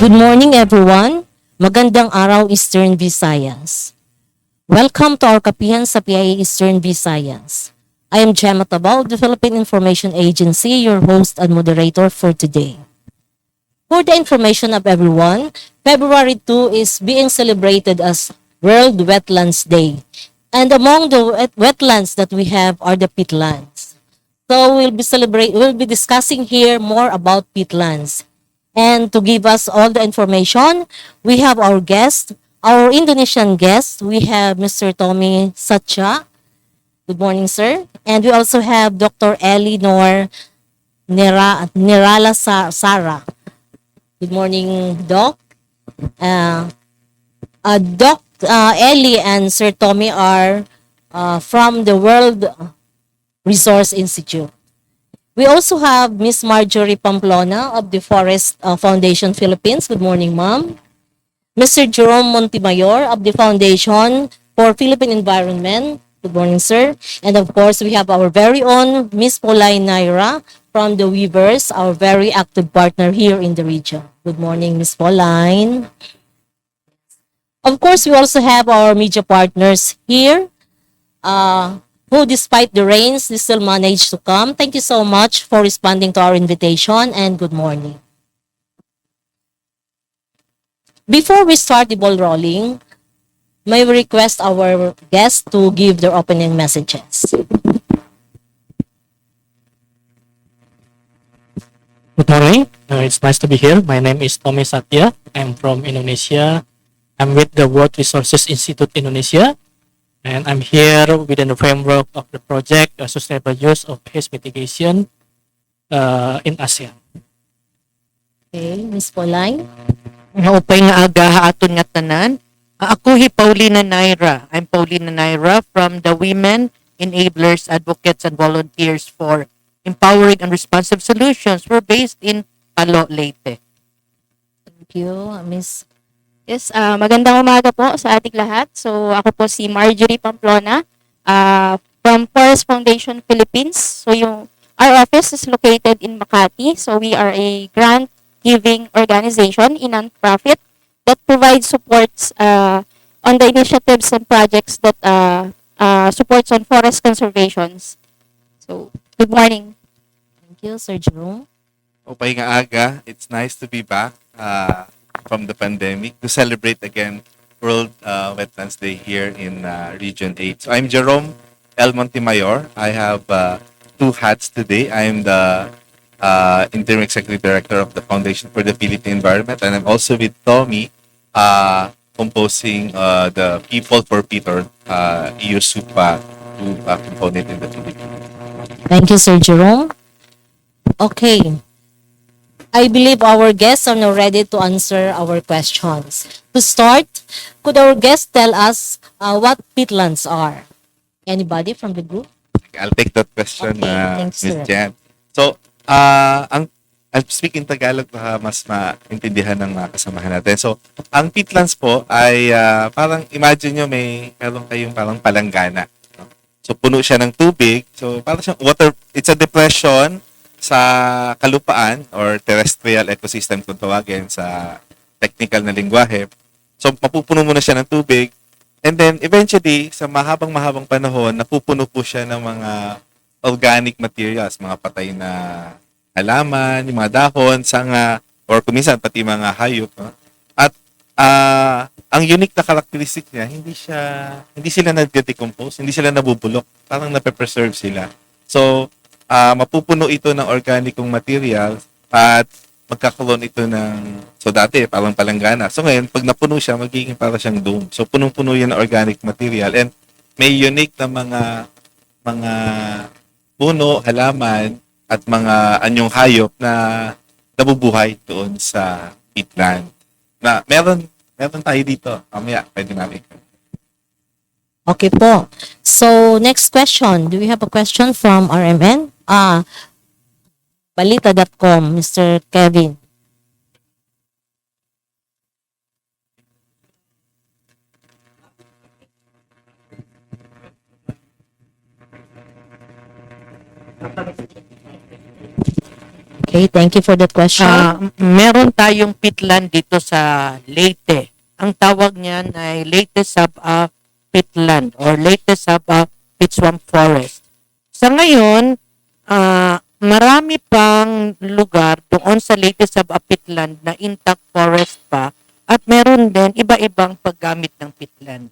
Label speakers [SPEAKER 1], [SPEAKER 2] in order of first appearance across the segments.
[SPEAKER 1] Good morning everyone. Magandang araw Eastern Visayas. Welcome to our Kapihan sa PIA Eastern Visayas. I am Gemma Tabao of the Philippine Information Agency, your host and moderator for today. For the information of everyone, February 2 is being celebrated as World Wetlands Day. And among the wetlands that we have are the peatlands. So we'll be discussing here more about peatlands. And to give us all the information, we have our guest, our Indonesian guest. We have Mr. Tommy Satya. Good morning, sir. And we also have Dr. Eleanor Nirmala Sara. Good morning, Doc. Doc Ellie and Sir Tommy are from the World Resource Institute. We also have Miss Marjorie Pamplona of the Forest Foundation Philippines. Good morning, ma'am. Mr. Jerome Montemayor of the Foundation for Philippine Environment. Good morning, sir. And of course, we have our very own Miss Paulina Nayra from the Weavers, our very active partner here in the region. Good morning, Miss Pauline. Of course, we also have our media partners here. Who despite the rains, they still managed to come. Thank you so much for responding to our invitation and good morning. Before we start the ball rolling, may we request our guests to give their opening messages.
[SPEAKER 2] Good morning. It's nice to be here. My name is Tommy Satya. I'm from Indonesia. I'm with the World Resources Institute Indonesia. And I'm here within the framework of the project Sustainable Use of Haze Mitigation in ASEAN.
[SPEAKER 1] Okay, Ms. Pauline.
[SPEAKER 3] Naupay nga aga aton nga tanan. Ako hi Paulina Nayra. I'm Paulina Nayra from the Women Enablers, Advocates, and Volunteers for Empowering and Responsive Solutions. We're based in Leyte.
[SPEAKER 1] Thank you, Ms.
[SPEAKER 4] Yes, magandang umaga po sa ating lahat. So, ako po si Marjorie Pamplona from Forest Foundation Philippines. So, our office is located in Makati. So, we are a grant-giving organization, a non-profit, that provides supports on the initiatives and projects that supports on forest conservations. So, good morning.
[SPEAKER 1] Thank you, Sir Jerome.
[SPEAKER 5] Opay nga aga, it's nice to be back from the pandemic to celebrate again World Wetlands Day here in Region 8. So I'm Jerome L. Montemayor. I have two hats today. I'm the Interim Executive Director of the Foundation for the Philippine Environment, and I'm also with Tommy composing the People for Peat or EUSUPA component in the Philippines.
[SPEAKER 1] Thank you, Sir Jerome. Okay. I believe our guests are now ready to answer our questions. To start, could our guests tell us what peatlands are? Anybody from the group?
[SPEAKER 5] I'll take that question,
[SPEAKER 1] Okay, thanks,
[SPEAKER 5] Ms.
[SPEAKER 1] sir.
[SPEAKER 5] Jan. So, I'll speak in Tagalog para mas maintindihan ng mga kasamahan natin. So, ang peatlands po ay parang imagine nyo meron kayong parang palanggana. No? So, puno siya ng tubig. So, parang siyang it's a depression sa kalupaan or terrestrial ecosystem kung tawagin sa technical na lingwahe. So, mapupuno muna siya ng tubig. And then, eventually, sa mahabang panahon, napupuno po siya ng mga organic materials, mga patay na halaman, yung mga dahon, sanga, or kuminsan, pati mga hayop. No? At ang unique na characteristic niya, hindi sila nag-decompose, hindi sila nabubulok. Parang nape-preserve sila. So, mapupuno ito ng organikong material at magkakaroon ito so dati parang palanggana. So ngayon, pag napuno siya, magiging para siyang dome. So punong-puno yan ng organic material and may unique na mga puno, halaman at mga anyong hayop na nabubuhay doon sa peatland. Na meron tayo dito. Mamaya, pwede namin.
[SPEAKER 1] Okay po. So, next question. Do we have a question from RMN? Balita.com, Mr. Kevin. Okay, thank you for that question.
[SPEAKER 3] Meron tayong peatland dito sa Leyte. Ang tawag niyan ay Leyte Saba Peatland or Leyte Saba Peat Swamp Forest. Sa ngayon, marami pang lugar doon sa Leyte Saba Peatland na intact forest pa at meron din iba-ibang paggamit ng peatland.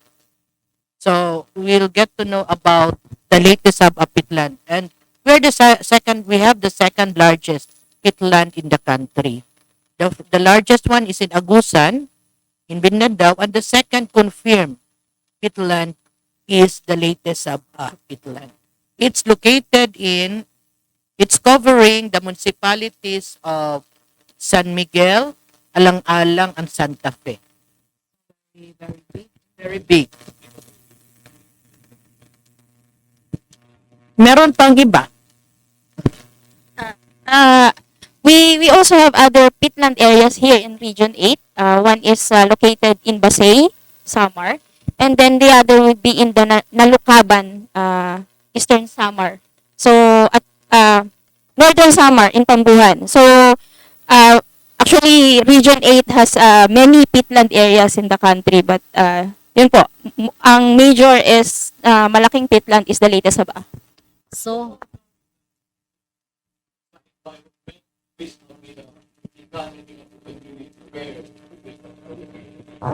[SPEAKER 3] So, we'll get to know about the Leyte Saba Peatland and we have the second largest peatland in the country. The largest one is in Agusan, in Mindanao, and the second confirmed peatland is the Leyte Saba Peatland. It's covering the municipalities of San Miguel, Alang-Alang, and Santa Fe. Very big. Very big. Meron pang iba.
[SPEAKER 4] We also have other peatland areas here in Region 8. One is located in Basay, Samar, and then the other would be in the Nalukaban, Eastern Samar. So at Northern Samar in Tambuhan. So actually Region 8 has many peatland areas in the country, but yun po, ang major is malaking peatland is the Leyte Saba.
[SPEAKER 1] So,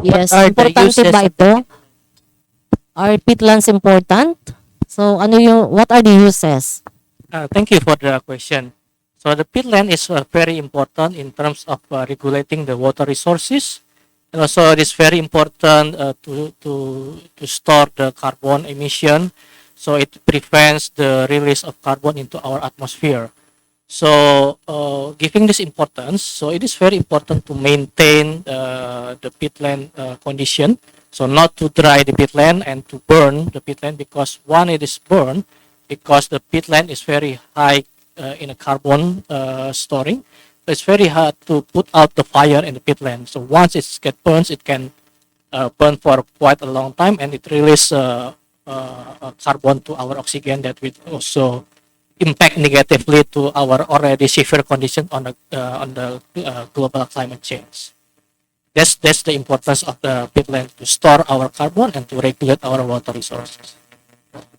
[SPEAKER 1] yes,
[SPEAKER 3] What are the
[SPEAKER 1] importante
[SPEAKER 3] uses
[SPEAKER 1] ba
[SPEAKER 3] of
[SPEAKER 1] ito? Are peatlands important? So, what are the uses?
[SPEAKER 2] Thank you for the question. So the peatland is very important in terms of regulating the water resources, and also it is very important to store the carbon emission. So it prevents the release of carbon into our atmosphere. So giving this importance, so it is very important to maintain the peatland condition. So not to dry the peatland and to burn the peatland, because one, it is burned because the peatland is very high in a carbon storing. So it's very hard to put out the fire in the peatland. So once it gets burned, it can burn for quite a long time, and it releases carbon to our oxygen that will also impact negatively to our already severe condition on the global climate change. That's the importance of the peatland, to store our carbon and to regulate our water resources.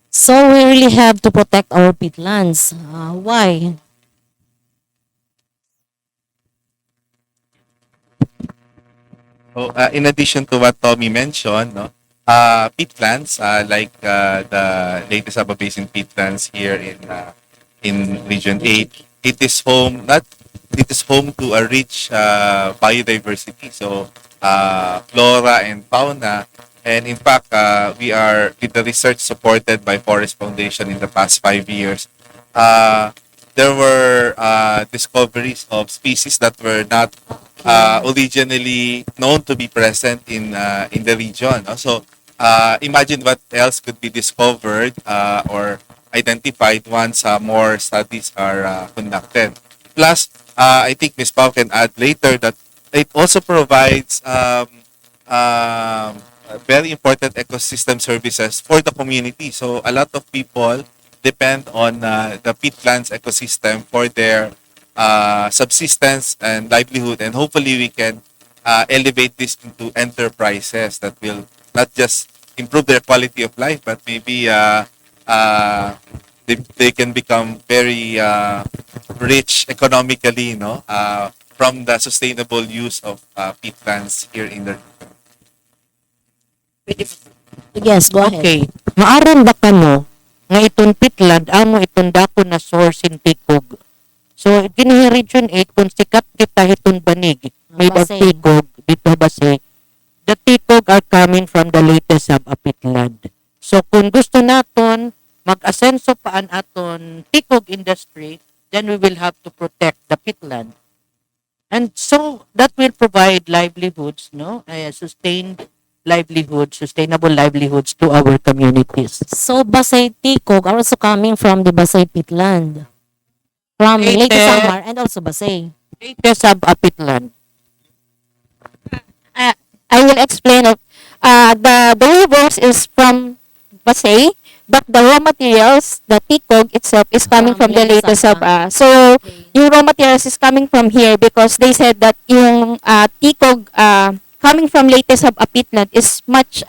[SPEAKER 1] So, we really have to protect our peatlands. Why?
[SPEAKER 5] So, in addition to what Tommy mentioned, no, peatlands like the latest Saba Basin peatlands here in Region 8, it is home to a rich biodiversity. So, flora and fauna. And in fact, we are, with the research supported by Forest Foundation in the past 5 years, there were discoveries of species that were not originally known to be present in the region. So, imagine what else could be discovered or identified once more studies are conducted. Plus, I think Ms. Pao can add later that it also provides very important ecosystem services for the community. So a lot of people depend on the peatlands ecosystem for their subsistence and livelihood, and hopefully we can elevate this into enterprises that will not just improve their quality of life, but maybe they can become very rich economically, from the sustainable use of peatlands here in the.
[SPEAKER 1] Yes, go ahead.
[SPEAKER 3] Okay. Maaron ba kamo nga itong peatland amo itong dako na source in tikog? So, dinhi Region 8, kung sikat kita hitong banig, made of
[SPEAKER 1] Basay.
[SPEAKER 3] tikog, dito Basay, the tikog are coming from the latest Saba peatland. So, kung gusto naton mag-asenso paan aton tikog industry, then we will have to protect the peatland. And so, that will provide livelihoods, sustainable livelihoods to our communities.
[SPEAKER 1] So, Basay Tikog are also coming from the Basay peatland. From
[SPEAKER 3] Leyte.
[SPEAKER 1] Leyte Samar and also Basay.
[SPEAKER 3] Latest Saba peatland.
[SPEAKER 4] I will explain it. The rivers is from Basay, But the raw materials, the tikog itself is coming from the
[SPEAKER 1] Leyte
[SPEAKER 4] Leyte
[SPEAKER 1] Sabah.
[SPEAKER 4] Sabah. So, yung raw materials is coming from here because they said that yung tikog coming from Leyte Sabah Peatland is much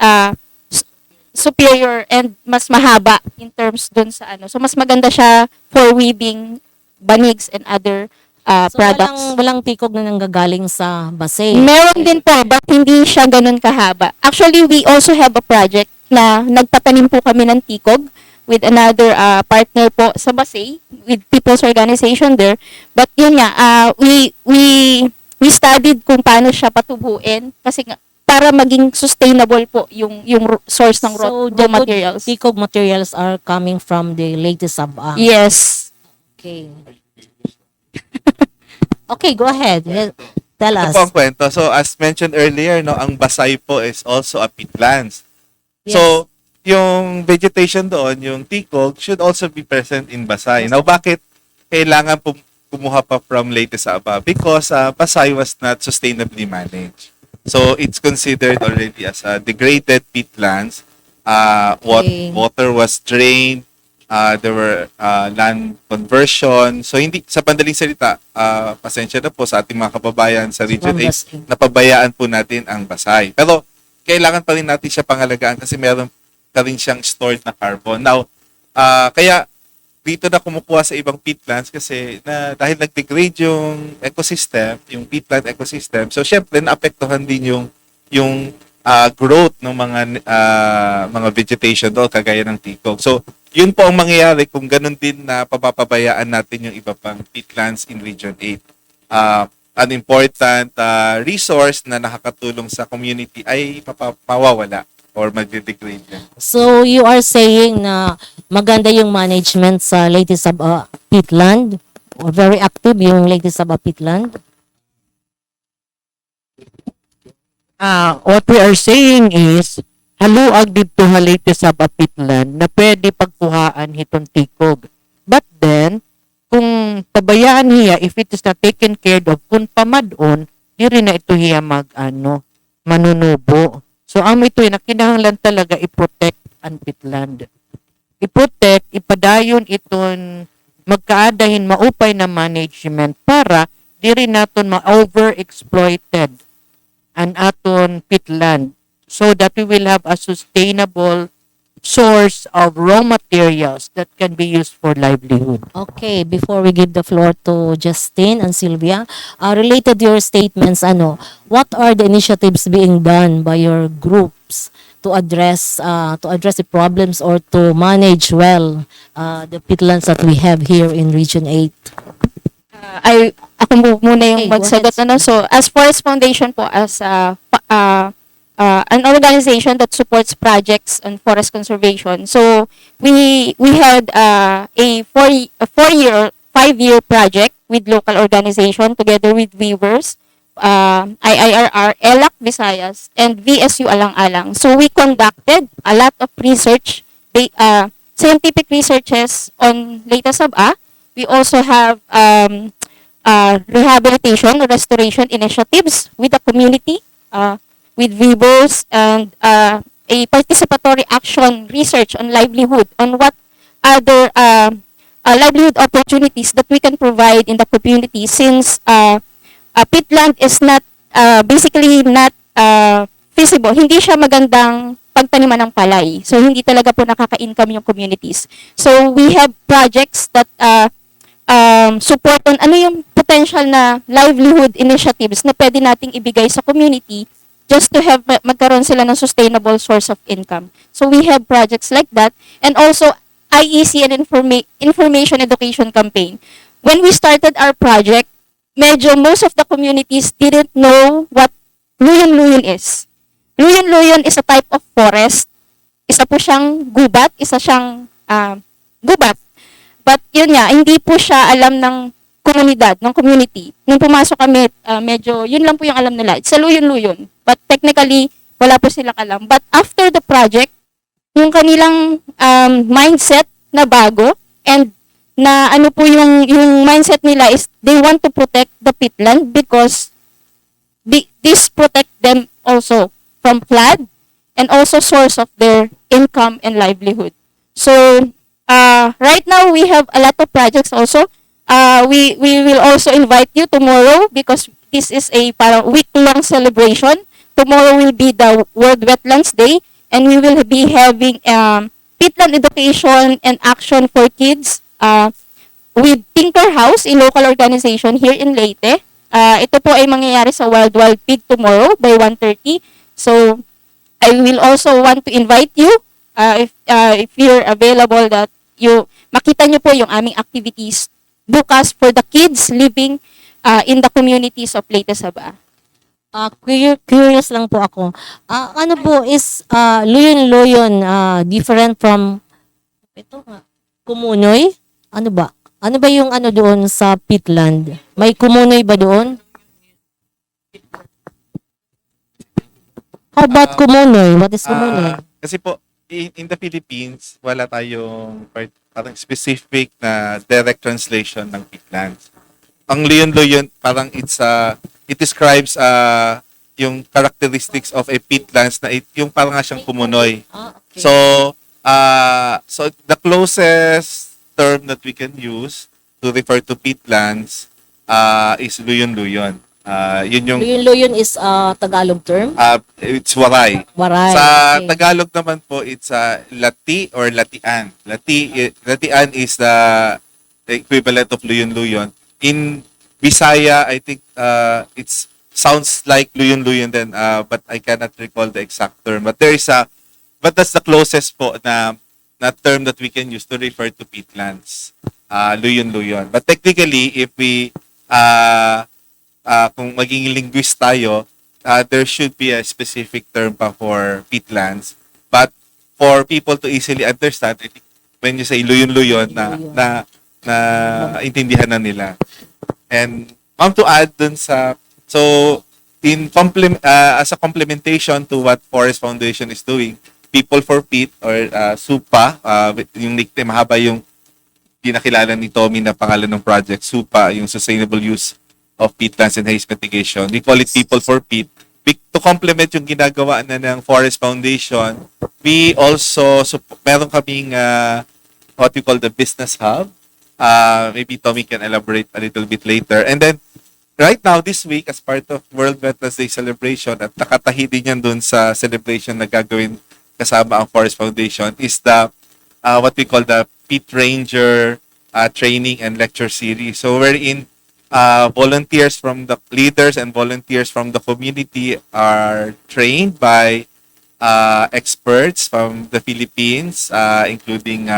[SPEAKER 4] superior and mas mahaba in terms dun sa ano. So, mas maganda siya for weaving banigs and other
[SPEAKER 1] So
[SPEAKER 4] products.
[SPEAKER 1] walang tikog na nanggagaling sa base.
[SPEAKER 4] Meron din po, but hindi siya ganun kahaba. Actually, we also have a project na nagtatanim po kami ng tikog with another partner po sa Basay, with people's organization there. But yun nga, we studied kung paano siya patubuin kasi nga, para maging sustainable po yung source ng
[SPEAKER 1] So
[SPEAKER 4] raw
[SPEAKER 1] the good
[SPEAKER 4] materials.
[SPEAKER 1] tikog materials are coming from the Leyte Sabah.
[SPEAKER 4] Yes.
[SPEAKER 1] Okay. Okay, go ahead. Tell
[SPEAKER 5] Ito
[SPEAKER 1] us.
[SPEAKER 5] po ang kwento. So, as mentioned earlier, no, ang Basay po is also a peatlands.
[SPEAKER 1] Yes.
[SPEAKER 5] So, yung vegetation doon, yung tikog, should also be present in Basay. Now, bakit kailangan kumuha pa from Leyte Sabah? Because Basay was not sustainably managed. So, it's considered already as a degraded peatlands.
[SPEAKER 1] Okay.
[SPEAKER 5] Water was drained. There were land conversion. So, hindi, sa pandaling salita, pasensya na po sa ating mga kababayan sa Region
[SPEAKER 1] From
[SPEAKER 5] 8,
[SPEAKER 1] Basay.
[SPEAKER 5] napabayaan po natin ang Basay. Pero, kailangan pa rin natin siya pangalagaan kasi meron pa rin siyang stored na carbon. Now, kaya dito na kumukuha sa ibang peatlands kasi dahil nag-degrade yung ecosystem, yung peatland ecosystem. So, syempre, naapektuhan din yung growth ng mga vegetation doon, kagaya ng tikog. So, yun po ang mangyayari kung ganun din na papabayaan natin yung iba pang peatlands in Region 8. An important resource na nakakatulong sa community ay mawawala or magde-degrade na.
[SPEAKER 1] So you are saying na maganda yung management sa Leyte Sabah Peatland or very active yung Leyte Sabah Peatland?
[SPEAKER 3] What we are saying is, haluag dito Leyte Sabah Peatland na pwede pagkuhaan hitong tikog. But then, kung pabayaan hiya, if it is not taken care of, kung pamadon, di rin na ito hiya manunubo. So, amo ito na kinahanglan talaga i-protect ang peatland. I-protect, ipadayon iton magkaadahin maupay na management para di rin naton ma-overexploited ang aton peatland so that we will have a sustainable source of raw materials that can be used for livelihood.
[SPEAKER 1] Okay, before we give the floor to Justine and Sylvia, related to your statements, what are the initiatives being done by your groups to address the problems or to manage well the peatlands that we have here in Region 8?
[SPEAKER 4] Ako muna
[SPEAKER 1] Okay,
[SPEAKER 4] yung
[SPEAKER 1] go
[SPEAKER 4] magsagot.
[SPEAKER 1] ahead.
[SPEAKER 4] So, as Forest Foundation po, as an organization that supports projects on forest conservation. So, we had a 5-year project with local organization together with weavers, IIRR, ELAC Visayas, and VSU Alang-Alang. So, we conducted a lot of research, scientific researches on Leyte Sabah. We also have rehabilitation, restoration initiatives with the community, with weavers, and a participatory action research on livelihood, on what other livelihood opportunities that we can provide in the community since peatland is not basically not feasible. Hindi siya magandang pagtaniman ng palay. So, hindi talaga po nakaka-income yung communities. So, we have projects that support on ano yung potential na livelihood initiatives na pwede nating ibigay sa community just to have magkaroon sila ng sustainable source of income. So we have projects like that, and also IEC and information education campaign. When we started our project, medyo most of the communities didn't know what luyon-luyon is. Luyon-luyon is a type of forest. Isa po siyang gubat, isa siyang gubat. But yun nga, hindi po siya alam ng komunidad, ng community. Nung pumasok kami, medyo, yun lang po yung alam nila. It's a luyon-luyon. But technically, wala po silang alam. But after the project, yung kanilang mindset na bago, and na ano po yung mindset nila is they want to protect the peatland because this protect them also from flood and also source of their income and livelihood. So right now we have a lot of projects also. We will also invite you tomorrow because this is a parang week-long celebration. Tomorrow will be the World Wetlands Day, and we will be having peatland education and action for kids with Tinker House, a local organization here in Leyte. Ito po ay mangyayari sa Wild Wild Pig tomorrow by 1:30. So I will also want to invite you if you're available that you makita nyo po yung aming activities bukas for the kids living in the communities of Leyte Saba.
[SPEAKER 1] Curious lang po ako. Ano po is luyon-luyon different from ito nga, kumunoy? Ano ba? Ano ba yung ano doon sa Peatland? May kumunoy ba doon? How about kumunoy? What is kumunoy?
[SPEAKER 5] Kasi po, in the Philippines, wala tayong parang specific na direct translation ng peatlands. Ang luyon-luyon, parang it describes yung characteristics of a peatlands na yung parang nga siyang kumunoy.
[SPEAKER 1] Okay.
[SPEAKER 5] So the closest term that we can use to refer to peatlands is luyon-luyon. Yun yung
[SPEAKER 1] Luyon-luyon is Tagalog term?
[SPEAKER 5] it's waray.
[SPEAKER 1] Waray.
[SPEAKER 5] Sa
[SPEAKER 1] Okay.
[SPEAKER 5] Tagalog naman po, it's lati or latian. Latian is the equivalent of luyon-luyon. In Visaya, I think it sounds like luyon-luyon then, but I cannot recall the exact term. But that's the closest po na term that we can use to refer to peatlands. Luyon-luyon. But technically, if we kung maging linguist tayo, there should be a specific term pa for peatlands. But for people to easily understand, I think when you say luyon-luyon na intindihan na nila. And ma'am, to add dun so as a complementation to what Forest Foundation is doing, People for Peat or SUPA, yung nickname mahaba yung pinakilala ni Tommy na pangalan ng project, SUPA, yung Sustainable Use of Peatlands and Haze Mitigation. We call it People for Peat. To complement yung ginagawa na ng Forest Foundation, we also, meron kaming what we call the business hub. Maybe Tommy can elaborate a little bit later. And then, right now, this week, as part of World Wetlands Day celebration, at nakatahi din yan dun sa celebration na gagawin kasama ang Forest Foundation, is the, what we call the Peat Ranger training and lecture series. So, wherein volunteers from the leaders and volunteers from the community are trained by experts from the Philippines, including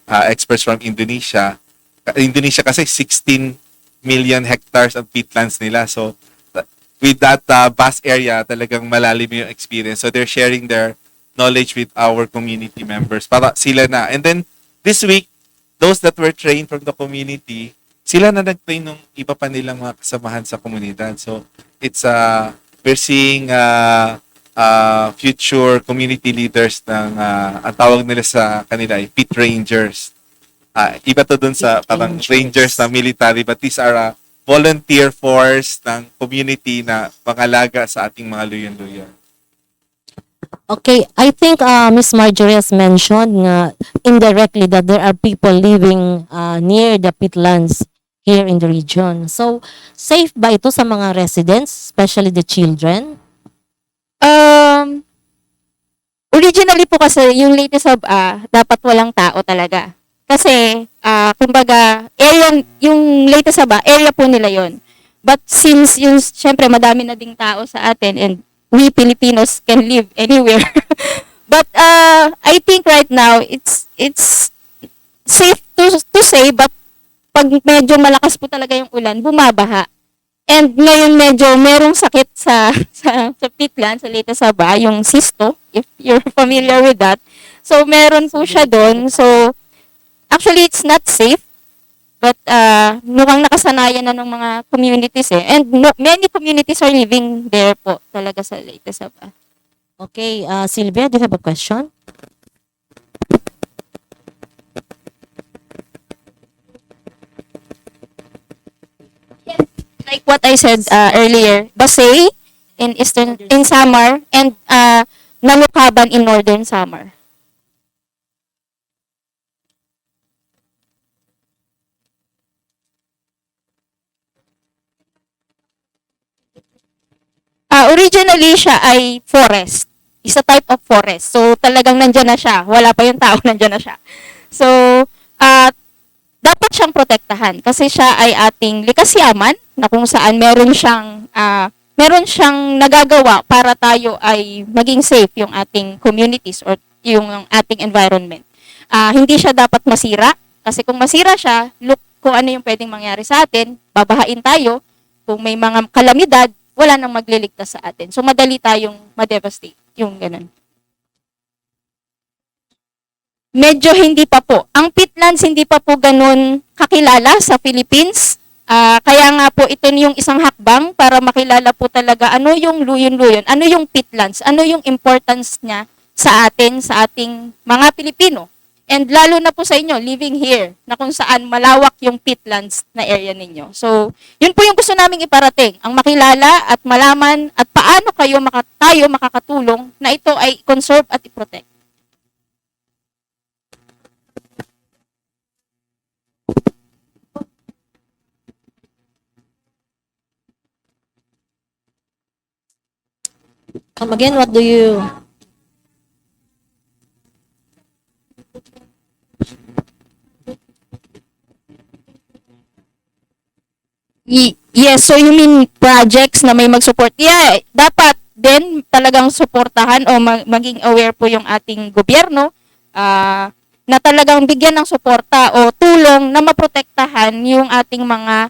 [SPEAKER 5] experts from Indonesia. Indonesia kasi 16 million hectares of peatlands nila. So, with that vast area, talagang malalim yung experience. So, they're sharing their knowledge with our community members para sila na. And then, this week, those that were trained from the community, sila na nag-train ng iba pa nilang mga kasamahan sa komunidad. So, it's, we're seeing future community leaders ng, ang tawag nila sa kanila ay Peat Rangers. Iba to dun sa parang Rangers na military, but these are volunteer force ng community na pangalaga sa ating mga luyon-luyon.
[SPEAKER 1] Okay, I think Miss Marjorie has mentioned indirectly that there are people living near the peatlands here in the region. So, safe ba ito sa mga residents, especially the children?
[SPEAKER 4] Originally po kasi yung Leyte Saba dapat walang tao talaga. Kasi kumbaga yung Leyte Saba area po nila yon. But since yung syempre madami na ding tao sa atin and we Filipinos can live anywhere. But I think right now it's safe to say, but pag medyo malakas po talaga yung ulan, bumabaha. And ngayon medyo merong sakit sa peatland, sa Leyte Saba, yung cysto, if you're familiar with that. So meron po siya doon. So actually it's not safe, but mukhang nakasanayan na ng mga communities eh. And many communities are living there po talaga sa Leyte Saba.
[SPEAKER 1] Okay, Sylvia, do you have a question?
[SPEAKER 4] Like what I said earlier, Basay in Samar and Nalukaban in Northern Samar. originally siya ay forest. Is a type of forest. So talagang nandiyan na siya. Wala pa yung tao, nandiyan na siya. So, dapat siyang protektahan kasi siya ay ating likas yaman na kung saan meron siyang nagagawa para tayo ay maging safe yung ating communities or yung ating environment. Hindi siya dapat masira kasi kung masira siya, look kung ano yung pwedeng mangyari sa atin, babahain tayo. Kung may mga kalamidad, wala nang magliligtas sa atin. So madali tayong ma-devastate. Yung ganun. Medyo hindi pa po. Ang peatlands hindi pa po ganun kakilala sa Philippines. Kaya nga po ito yung isang hakbang para makilala po talaga ano yung luyon-luyon, ano yung peatlands, ano yung importance niya sa atin, sa ating mga Pilipino. And lalo na po sa inyo, living here, na kung saan malawak yung peatlands na area ninyo. So, yun po yung gusto naming iparating, ang makilala at malaman at paano tayo makakatulong na ito ay conserve at i-protect.
[SPEAKER 1] Come again, what do you...
[SPEAKER 4] Yes, so you mean projects na may mag-support? Yeah, dapat din talagang suportahan o maging aware po yung ating gobyerno na talagang bigyan ng suporta o tulong na maprotektahan yung ating mga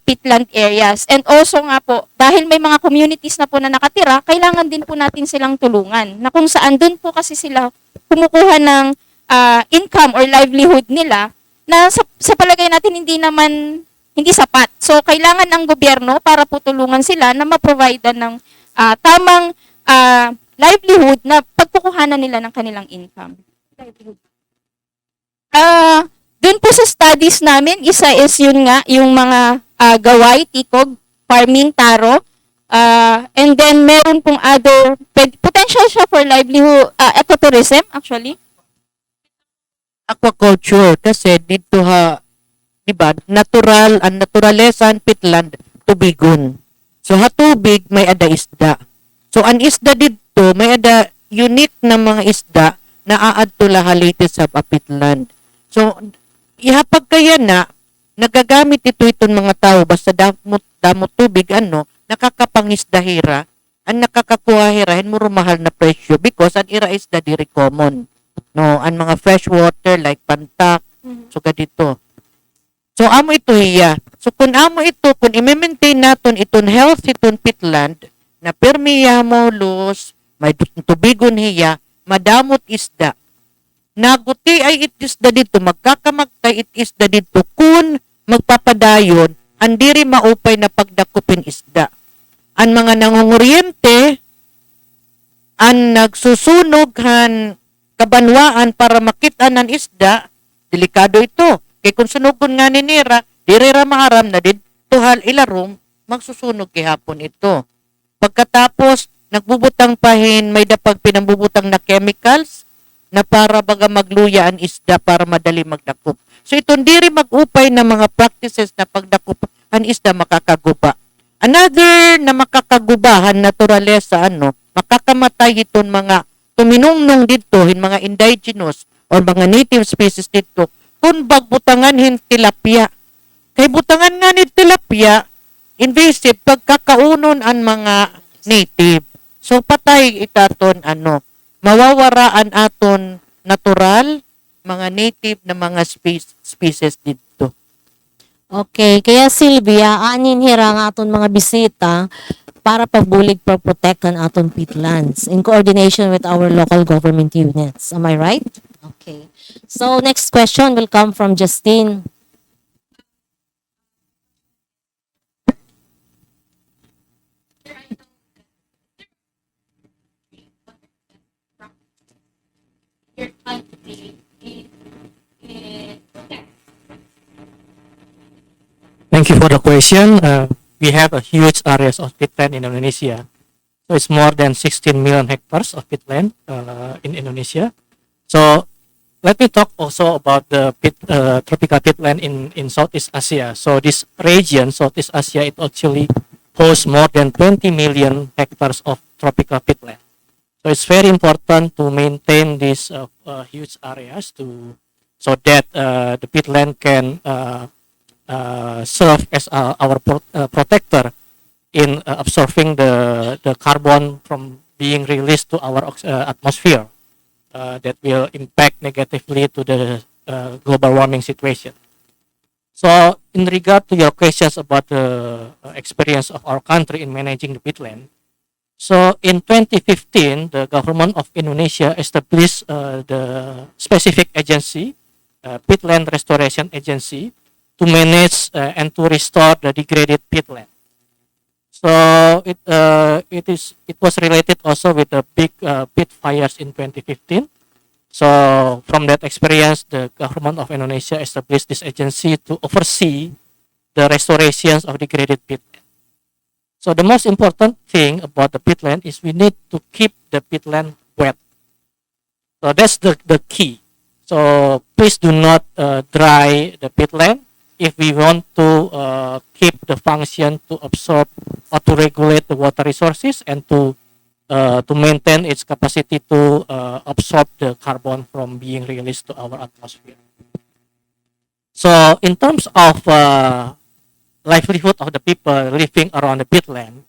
[SPEAKER 4] peatland areas. And also nga po, dahil may mga communities na po na nakatira, kailangan din po natin silang tulungan na kung saan dun po kasi sila kumukuha ng income or livelihood nila na sa palagay natin hindi sapat. So, kailangan ng gobyerno para po tulungan sila na ma-provide ng tamang livelihood na pagkukuhanan nila ng kanilang income. Doon po sa studies namin, isa is yun nga, yung mga gaway, tikog, farming, taro, and then meron pong other, potential siya for livelihood, ecotourism actually.
[SPEAKER 3] Aquaculture kasi dito diba, ang naturalesan peatland tubigon. So hatubig may ada isda. So ang isda dito may ada unique na mga isda na aadto laha Leyte sa peatland. So ihapag kaya na nagagamit itong mga tao basta damot tubig nakakapangisdahira ang nakakakuha hirahin mo mahal na presyo because ang ira isda diri common. No, ang mga fresh water like pantak, so gadito. So, amo ito hiya. So, kung amo ito, kung i-maintain natin itong health, itong peatland, na permiya mo, los, may tubigon hiya, madamot isda. Naguti ay itisda dito, magkakamagtay itisda dito, kung magpapadayon, andiri maupay na pagdakupin isda. Ang mga nangunguryente, ang nagsusunog kabanwaan para makita ng isda, delikado ito. Kay kung sunugon nga ni Nayra, dirira maharam na dituhal ilarom, magsusunog kihapon ito. Pagkatapos, nagbubutang pahin, may dapag pinambubutang na chemicals na para baga magluya ang isda para madali magdakop. So itong diri mag-upay na mga practices na pagdakop ang isda makakaguba. Another na makakagubahan naturalesa makakamatay itong mga tuminungnong dito, mga indigenous or mga native species dito, kung bagbutangan tilapia. Kay butangan nga ni tilapia, invasive, pagkakaunon ang mga native. So, patay itaton, mawawaraan aton natural, mga native na mga species dito.
[SPEAKER 1] Okay, kaya Sylvia, anin hira nga aton mga bisita para pagbulig protektan aton peatlands in coordination with our local government units. Am I right? Okay. So, next question will come from Justine.
[SPEAKER 2] Thank you for the question. We have a huge areas of peatland in Indonesia. So it's more than 16 million hectares of peatland in Indonesia. So let me talk also about the tropical peatland in Southeast Asia. So this region, Southeast Asia, it actually hosts more than 20 million hectares of tropical peatland. So it's very important to maintain these huge areas so that the peatland can serve as our protector in absorbing the carbon from being released to our atmosphere that will impact negatively to the global warming situation. So, in regard to your questions about the experience of our country in managing the peatland, so in 2015, the government of Indonesia established the specific agency, Peatland Restoration Agency, to manage and to restore the degraded peatland. So it was related also with the big peat fires in 2015. So from that experience, the government of Indonesia established this agency to oversee the restorations of degraded peatland. So the most important thing about the peatland is we need to keep the peatland wet. So that's the key. So please do not dry the peatland if we want to keep the function to absorb or to regulate the water resources and to maintain its capacity to absorb the carbon from being released to our atmosphere. So in terms of livelihood of the people living around the peatland,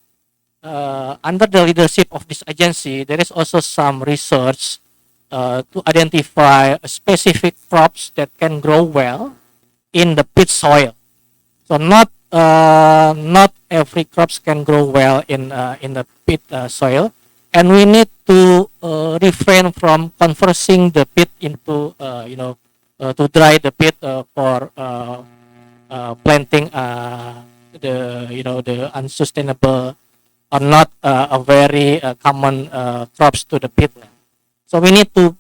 [SPEAKER 2] under the leadership of this agency, there is also some research to identify specific crops that can grow well in the peat soil. So not every crops can grow well in the peat soil, and we need to refrain from converting the peat into to dry the peat for planting the unsustainable or not a very common crops to the peatland. So we need to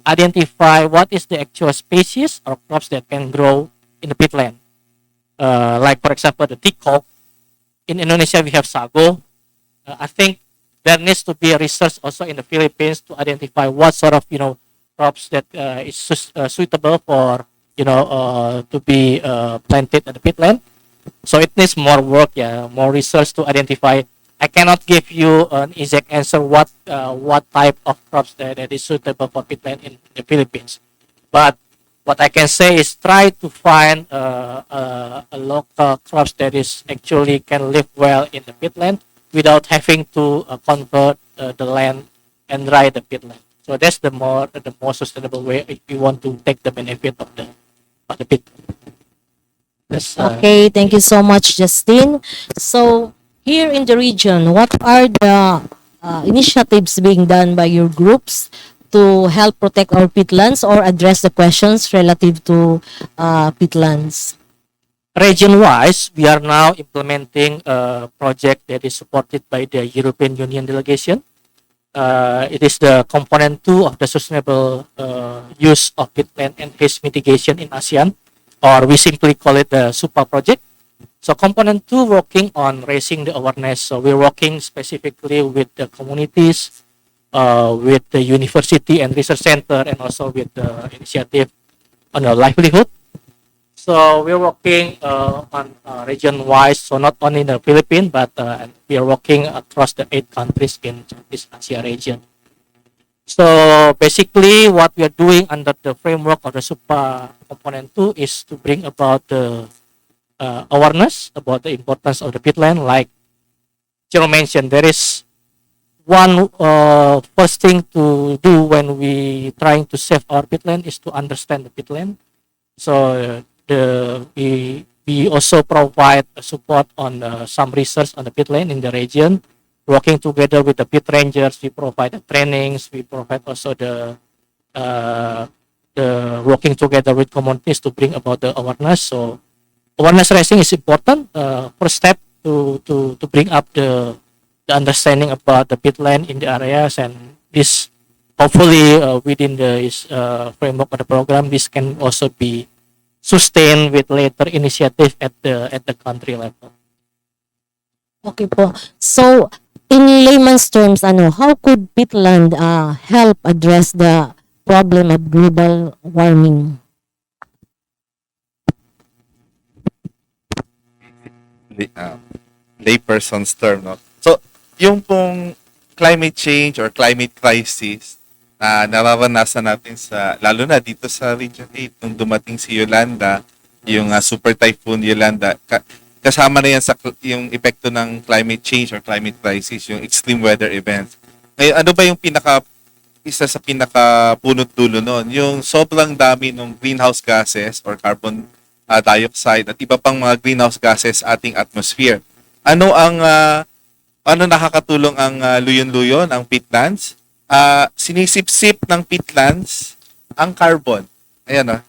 [SPEAKER 2] identify what is the actual species or crops that can grow in the peatland. Like for example, the teak oak. In Indonesia, we have sago. I think there needs to be a research also in the Philippines to identify what sort of crops that is suitable for to be planted at the peatland. So it needs more work, more research to identify. I cannot give you an exact answer what type of crops that is suitable for peatland in the Philippines. But what I can say is try to find a local crops that is actually can live well in the peatland without having to convert the land and dry the peatland. So that's the more sustainable way if you want to take the benefit of the peat. That's,
[SPEAKER 1] Okay, thank you so much, Justin. So, here in the region, what are the initiatives being done by your groups to help protect our peatlands or address the questions relative to peatlands?
[SPEAKER 2] Region-wise, we are now implementing a project that is supported by the European Union delegation. It is the component 2 of the sustainable use of peatland and haze mitigation in ASEAN, or we simply call it the SUPA project. So component 2 working on raising the awareness. So we're working specifically with the communities, with the university and research center, and also with the initiative on the livelihood. So we're working on region-wise, so not only in the Philippines, but we are working across the 8 countries in this Asia region. So basically, what we are doing under the framework of the SUPA component 2 is to bring about the awareness about the importance of the peatland. Like Jerome mentioned, there is one first thing to do when we trying to save our peatland is to understand the peatland. So we also provide support on some research on the peatland in the region. Working together with the peat rangers, we provide the trainings. We provide also the working together with communities to bring about the awareness. So awareness raising is important. First step to bring up the understanding about the peatland in the areas, and this hopefully within the framework of the program, this can also be sustained with later initiative at the country level.
[SPEAKER 1] Okay po. So, in layman's terms, how could peatland help address the problem of global warming?
[SPEAKER 5] layperson's term, no? So, yung pong climate change or climate crisis na nararanasan natin lalo na dito sa Region 8, nung dumating si Yolanda, yung super typhoon Yolanda, kasama na yan sa yung epekto ng climate change or climate crisis, yung extreme weather events. Ngayon, ano ba yung isa sa pinaka-punot dulo noon? Yung sobrang dami ng greenhouse gases or carbon dioxide at iba pang mga greenhouse gases ating atmosphere. Ano nakakatulong ang luyon-luyon, ang peatlands? Sinisip-sip ng peatlands ang carbon. Ayan,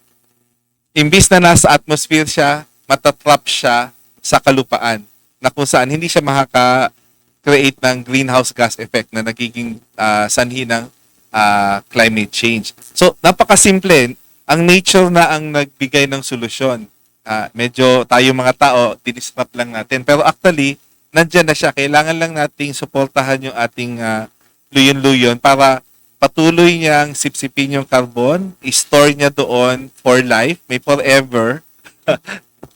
[SPEAKER 5] imbis na nasa atmosphere siya, matatrap siya sa kalupaan na kung saan hindi siya makaka-create ng greenhouse gas effect na nagiging sanhi ng climate change. So, napakasimple. Ang nature na ang nagbigay ng solusyon. Medyo tayo mga tao, dinisrupt lang natin. Pero actually, nandyan na siya. Kailangan lang nating suportahan yung ating luyon-luyon para patuloy niyang sipsipin yung carbon, i-store niya doon for life, may forever.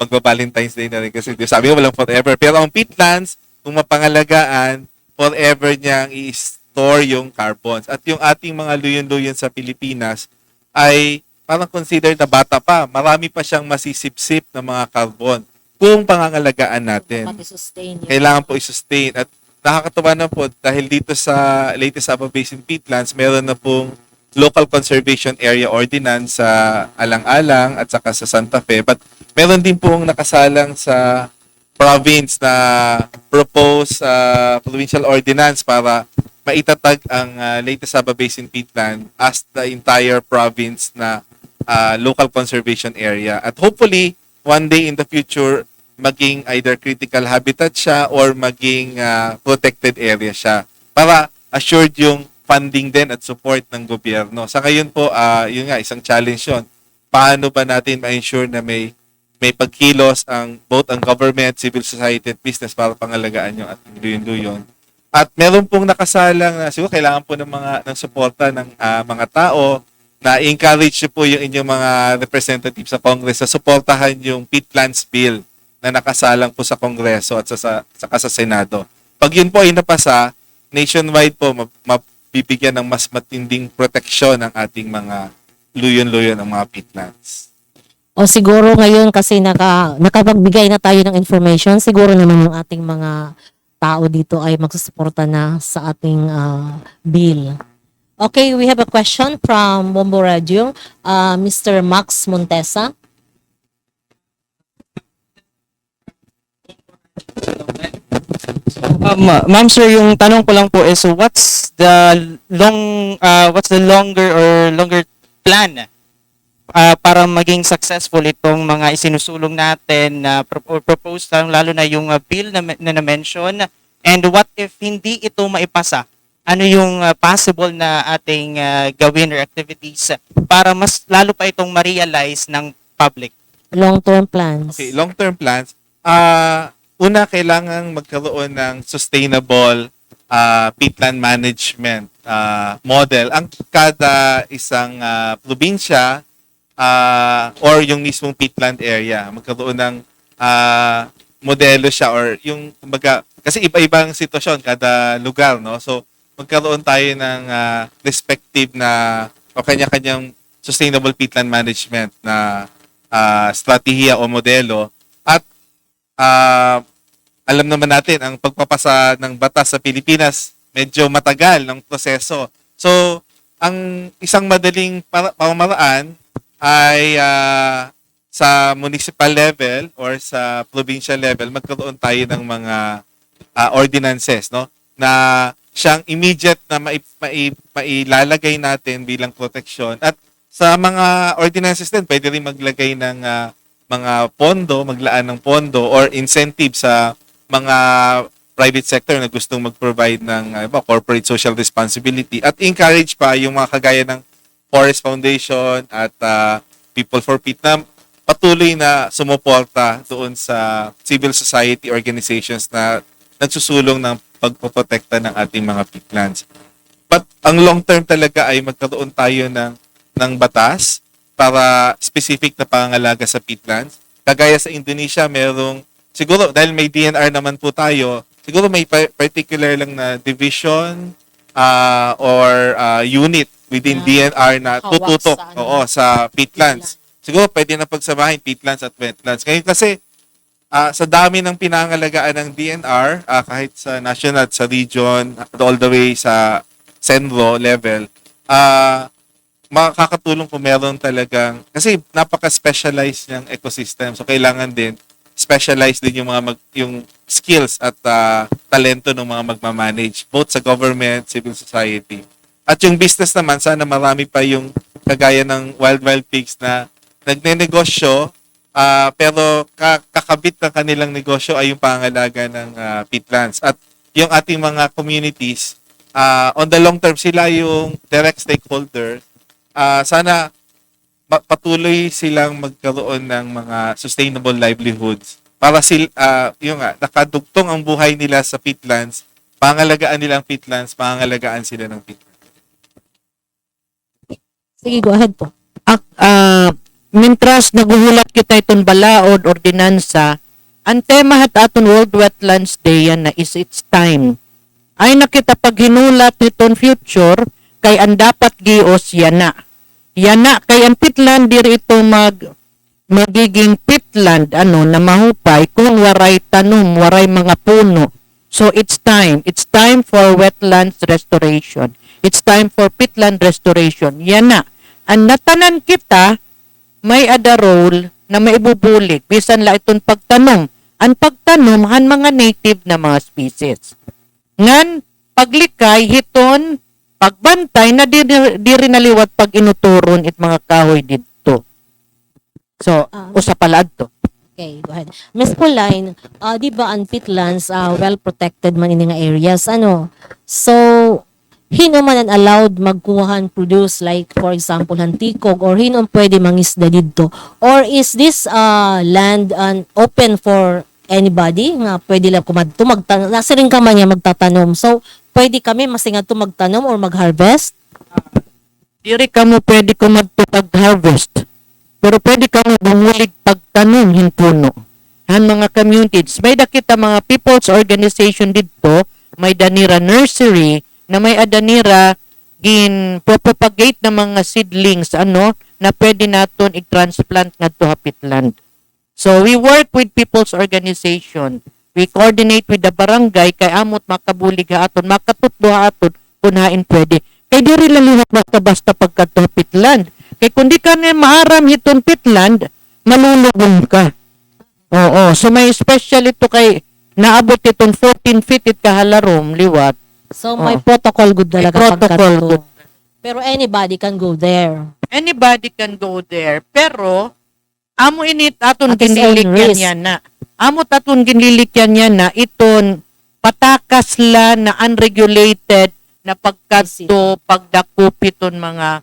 [SPEAKER 5] Magba-Valentine's Day na rin kasi sabi ko walang forever. Pero ang peatlands, kung mapangalagaan, forever niyang i-store yung carbons. At yung ating mga luyon-luyon sa Pilipinas ay parang consider na bata pa. Marami pa siyang masisip-sip na mga carbon kung pangangalagaan natin. Kailangan po i-sustain. At nakakatuwa na po dahil dito sa Leyte Basin Peatlands, meron na pong local conservation area ordinance sa Alang-Alang at saka sa Santa Fe. But meron din pong nakasalang sa province na proposed provincial ordinance para maitatag ang Leyte Basin Peatland as the entire province na local conservation area. At hopefully, one day in the future, maging either critical habitat siya or maging protected area siya para assured yung funding din at support ng gobyerno. Sa ngayon po, yun nga, isang challenge yun. Paano ba natin ma-ensure na may pagkilos both ang government, civil society at business para pangalagaan yung ating luyon-luyon. At meron pong nakasalang na siguro kailangan po ng suporta ng mga tao na encourage po yung inyong mga representatives sa Congress na suportahan yung Peatlands Bill na nakasalang po sa Kongreso at saka sa Senado. Pag yun po ay napasa, nationwide po mabibigyan ng mas matinding proteksyon ng ating mga luyon-luyon ng mga peatlands.
[SPEAKER 1] O siguro ngayon kasi nakapagbigay na tayo ng information, siguro naman yung ating mga tao dito ay magsusuporta na sa ating bill. Okay, we have a question from Bombo Radio, Mr. Max Montesa.
[SPEAKER 6] Ma'am sir, yung tanong ko lang po is what's the longer plan para maging successful itong mga isinusulong natin na propose lalo na yung bill na na-mention, and what if hindi ito maipasa? Ano yung possible na ating gawin or activities para mas lalo pa itong ma-realize ng public?
[SPEAKER 1] Long-term plans.
[SPEAKER 5] Okay, long-term plans. Una, kailangan magkaroon ng sustainable peatland management model. Ang kada isang probinsya or yung mismong peatland area, magkaroon ng modelo siya or yung, kumbaga, kasi iba-ibang sitwasyon kada lugar, no? So, magkaroon tayo ng respective na o kanya-kanyang sustainable peatland management na strategiya o modelo. At alam naman natin, ang pagpapasa ng batas sa Pilipinas, medyo matagal ng proseso. So, ang isang madaling pamamaraan ay sa municipal level or sa provincial level, magkaroon tayo ng mga ordinances, no? Na siyang immediate na mailalagay natin bilang protection. At sa mga ordinances din, pwede rin maglagay ng mga pondo, maglaan ng pondo or incentive sa mga private sector na gustong mag-provide ng corporate social responsibility at encourage pa yung mga kagaya ng Forest Foundation at People for Peat na patuloy na sumuporta doon sa civil society organizations na nagsusulong ng pagpoprotekta ng ating mga peatlands. But ang long term talaga ay magkaroon tayo ng batas para specific na pangangalaga sa peatlands. Kagaya sa Indonesia, merong siguro dahil may DNR naman po tayo, siguro may particular lang na division or unit within DNR na
[SPEAKER 1] hawak
[SPEAKER 5] tututok
[SPEAKER 1] sa ano.
[SPEAKER 5] sa peatlands. Siguro pwede na pagsamahin peatlands at wetlands. Ngayon kasi sa dami ng pinangalagaan ng DNR, kahit sa national at sa region, all the way sa Senro level, makakatulong kung meron talagang, kasi napaka-specialized ng ecosystem. So, kailangan din, specialized din yung yung skills at talento ng mga magmamanage, both sa government, civil society. At yung business naman, sana marami pa yung kagaya ng Wild Pigs na nagnenegosyo, pero kakabit ng kanilang negosyo ay yung pangalaga ng peatlands. At yung ating mga communities, on the long term, sila yung direct stakeholder. Sana patuloy silang magkaroon ng mga sustainable livelihoods para nakadugtong ang buhay nila sa peatlands, pangalagaan nila ang peatlands, pangalagaan sila ng peatlands.
[SPEAKER 1] Sige, go ahead po.
[SPEAKER 3] Mintras naguhulat kita itong balaod, ordinansa, ang tema hat aton World Wetlands Day yan na is its time. Ay nakita pag hinulat itong future, kay ang dapat gios yana. Yana, kay ang peatland diri ito magiging peatland, na mahupay kung waray tanom, waray mga puno. So it's time for wetlands restoration. It's time for peatland restoration. Yan na. Ang natanan kita, may ada role na maibubulig. Bisan la itong pagtanom. Ang pagtanom, han mga native na mga species. Ngan, paglikay, hiton, pagbantay na diri naliwat pag inuturon it mga kahoy dito. So, usapalad to.
[SPEAKER 1] Okay, go ahead. Miss Pauline, di ba ang peatlands well protected man ini nga areas So hino man ang allowed magkuhan produce like for example hantikog or hino pwede mangisda didto or is this land open for anybody nga pwede lang kumadto magtanom nasa rin ka man niya magtatanom. So pwede kami masingad to magtanom or mag-harvest?
[SPEAKER 3] Diri ka mo pwede ko magtupag-harvest. Pero pwede ka mo bumulig pagtanom hinpuno. Han mga communities, may dakita mga people's organization dito, may Danira Nursery, na may adanira propagate ng mga seedlings na pwede naton i-transplant ngadto sa peatland. So we work with people's organization. We coordinate with the barangay kay amot makabulig ha aton, makatutdo ha aton kung hain pwede. Kay diri lang lihat basta pagkadto peatland. Kay kundi ka na maaram hiton peatland, malulubong ka. Oo, so may special ito kay naabot itong 14 feet it kahalarom liwat.
[SPEAKER 1] So may protocol good talaga
[SPEAKER 3] protocol
[SPEAKER 1] pagkadto.
[SPEAKER 3] good.
[SPEAKER 1] Pero anybody can go there.
[SPEAKER 3] Anybody can go there, pero amo init aton
[SPEAKER 1] At his own
[SPEAKER 3] ginlilikyan
[SPEAKER 1] risk.
[SPEAKER 3] yan na. Amo aton ginlilikyan yan na iton patakas la na unregulated na pagkadto pagdakop iton mga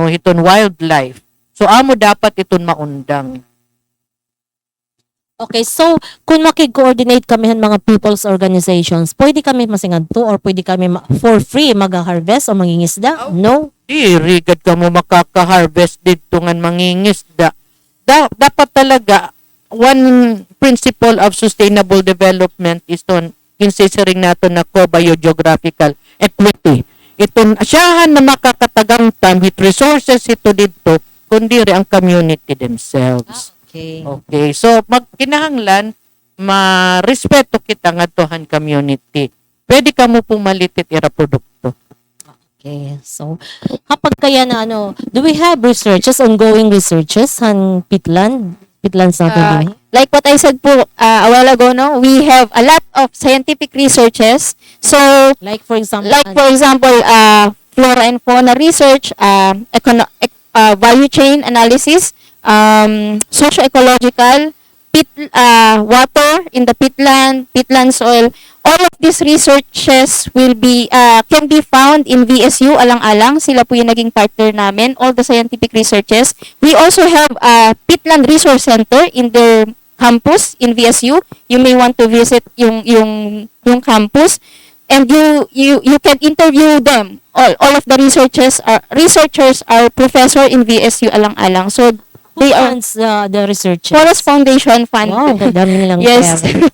[SPEAKER 3] iton wildlife. So amo dapat iton maundang.
[SPEAKER 1] Okay, so kung makig-coordinate kami ng mga people's organizations, pwede kami masingad to or pwede kami for free mag-harvest o mangingisda? No?
[SPEAKER 3] Rigad ka mo makaka-harvest dito ngan mangingisda. Dapat talaga one principle of sustainable development is to insisering nato na co-biogeographical equity. Ito siyahan na makakatagang time with resources ito dito kundi ang community themselves.
[SPEAKER 1] Okay.
[SPEAKER 3] Okay, so magkinahanglan ma-respeto kita nga tohan community. Pwede ka mo pumalitit ira produkto.
[SPEAKER 1] Okay. So kapag kaya na do we have researches, ongoing researches on peatlands natin din?
[SPEAKER 4] Like what I said po a while ago, we have a lot of scientific researches. So,
[SPEAKER 1] Like for example,
[SPEAKER 4] flora and fauna research, value chain analysis, socio-ecological, water in the peatland soil. All of these researches can be found in VSU alang-alang. Sila po yung naging partner namin. All the scientific researches. We also have a Peatland Resource Center in their campus in VSU. You may want to visit yung campus, and you can interview them. All of the researchers are professor in VSU alang-alang. So
[SPEAKER 1] Who
[SPEAKER 4] They are
[SPEAKER 1] funds the research?
[SPEAKER 4] Forest Foundation fund.
[SPEAKER 1] Wow, ang dami nilang
[SPEAKER 4] Yes.
[SPEAKER 1] pera.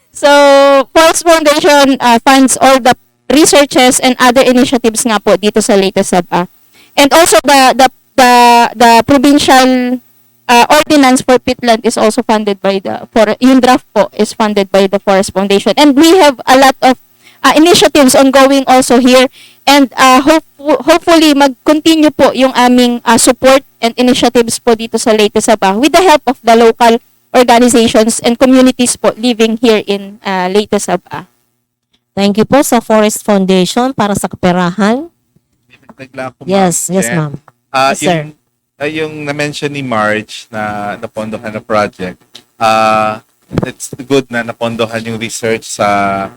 [SPEAKER 4] So, Forest Foundation funds all the researches and other initiatives nga po dito sa Leyte Sabah. And also the provincial ordinance for Peatland is also funded by yung draft po is funded by the Forest Foundation. And we have a lot of initiatives ongoing also here, and hopefully mag-continue po yung aming support and initiatives po dito sa Leyte Sabah with the help of the local organizations and communities po living here in Leyte Sabah.
[SPEAKER 1] Thank you po sa Forest Foundation para sa kaperahan.
[SPEAKER 5] Nagla ko,
[SPEAKER 1] Yes, yes,
[SPEAKER 5] Jen.
[SPEAKER 1] ma'am. Yes, sir.
[SPEAKER 5] Yung na-mention ni Marge na napondohan na project, it's good na napondohan yung research sa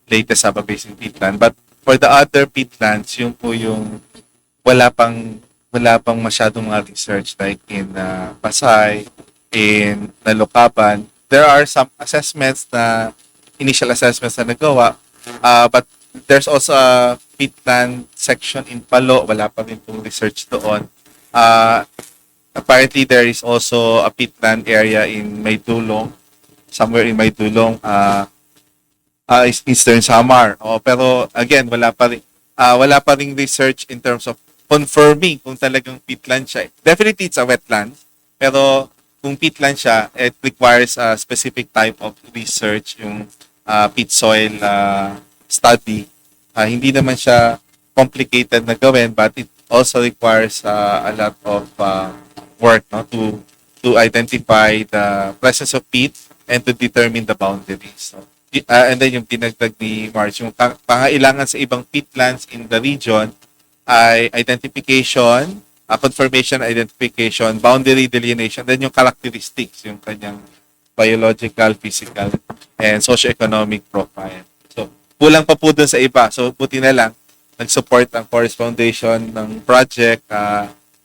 [SPEAKER 5] Leyte Sabah Basin Peatland. But for the other peatlands, yung po yung wala pang masyadong mga research like in Pasay, in Nalukaban. There are some initial assessments na nagawa, but there's also a peatland section in Palo. Wala pa rin pong research doon. Apparently, there is also a peatland area in Maydulong, somewhere in Maydulong, Eastern Samar. Pero again, wala pa ring research in terms of confirming kung talagang peatland siya. Definitely, it's a wetland. Pero kung peatland siya, it requires a specific type of research, yung peat soil study. Hindi naman siya complicated na gawin, but it also requires a lot of work, no, to identify the presence of peat and to determine the boundaries. So, and then yung dinagdag ni Marge, yung pangailangan sa ibang peatlands in the region ay identification, confirmation, identification, boundary delineation, then yung characteristics, yung kanyang biological, physical, and socio-economic profile. So, kulang pa po dun sa iba. So, buti na lang, nag-support ang Forest Foundation ng project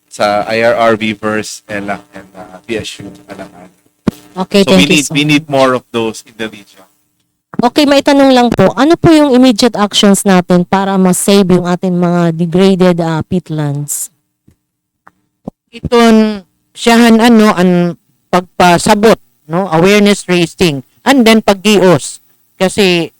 [SPEAKER 5] sa IRR, Weavers, ELA, and PSU, Alangan.
[SPEAKER 1] Okay,
[SPEAKER 5] So,
[SPEAKER 1] thank you so
[SPEAKER 5] we
[SPEAKER 1] much.
[SPEAKER 5] need more of those in the region.
[SPEAKER 1] Okay, maitanong lang po, ano po yung immediate actions natin para ma-save yung ating mga degraded peatlands?
[SPEAKER 3] Iton siyahan ang pagpasabot, no, awareness raising, and then paggios, kasi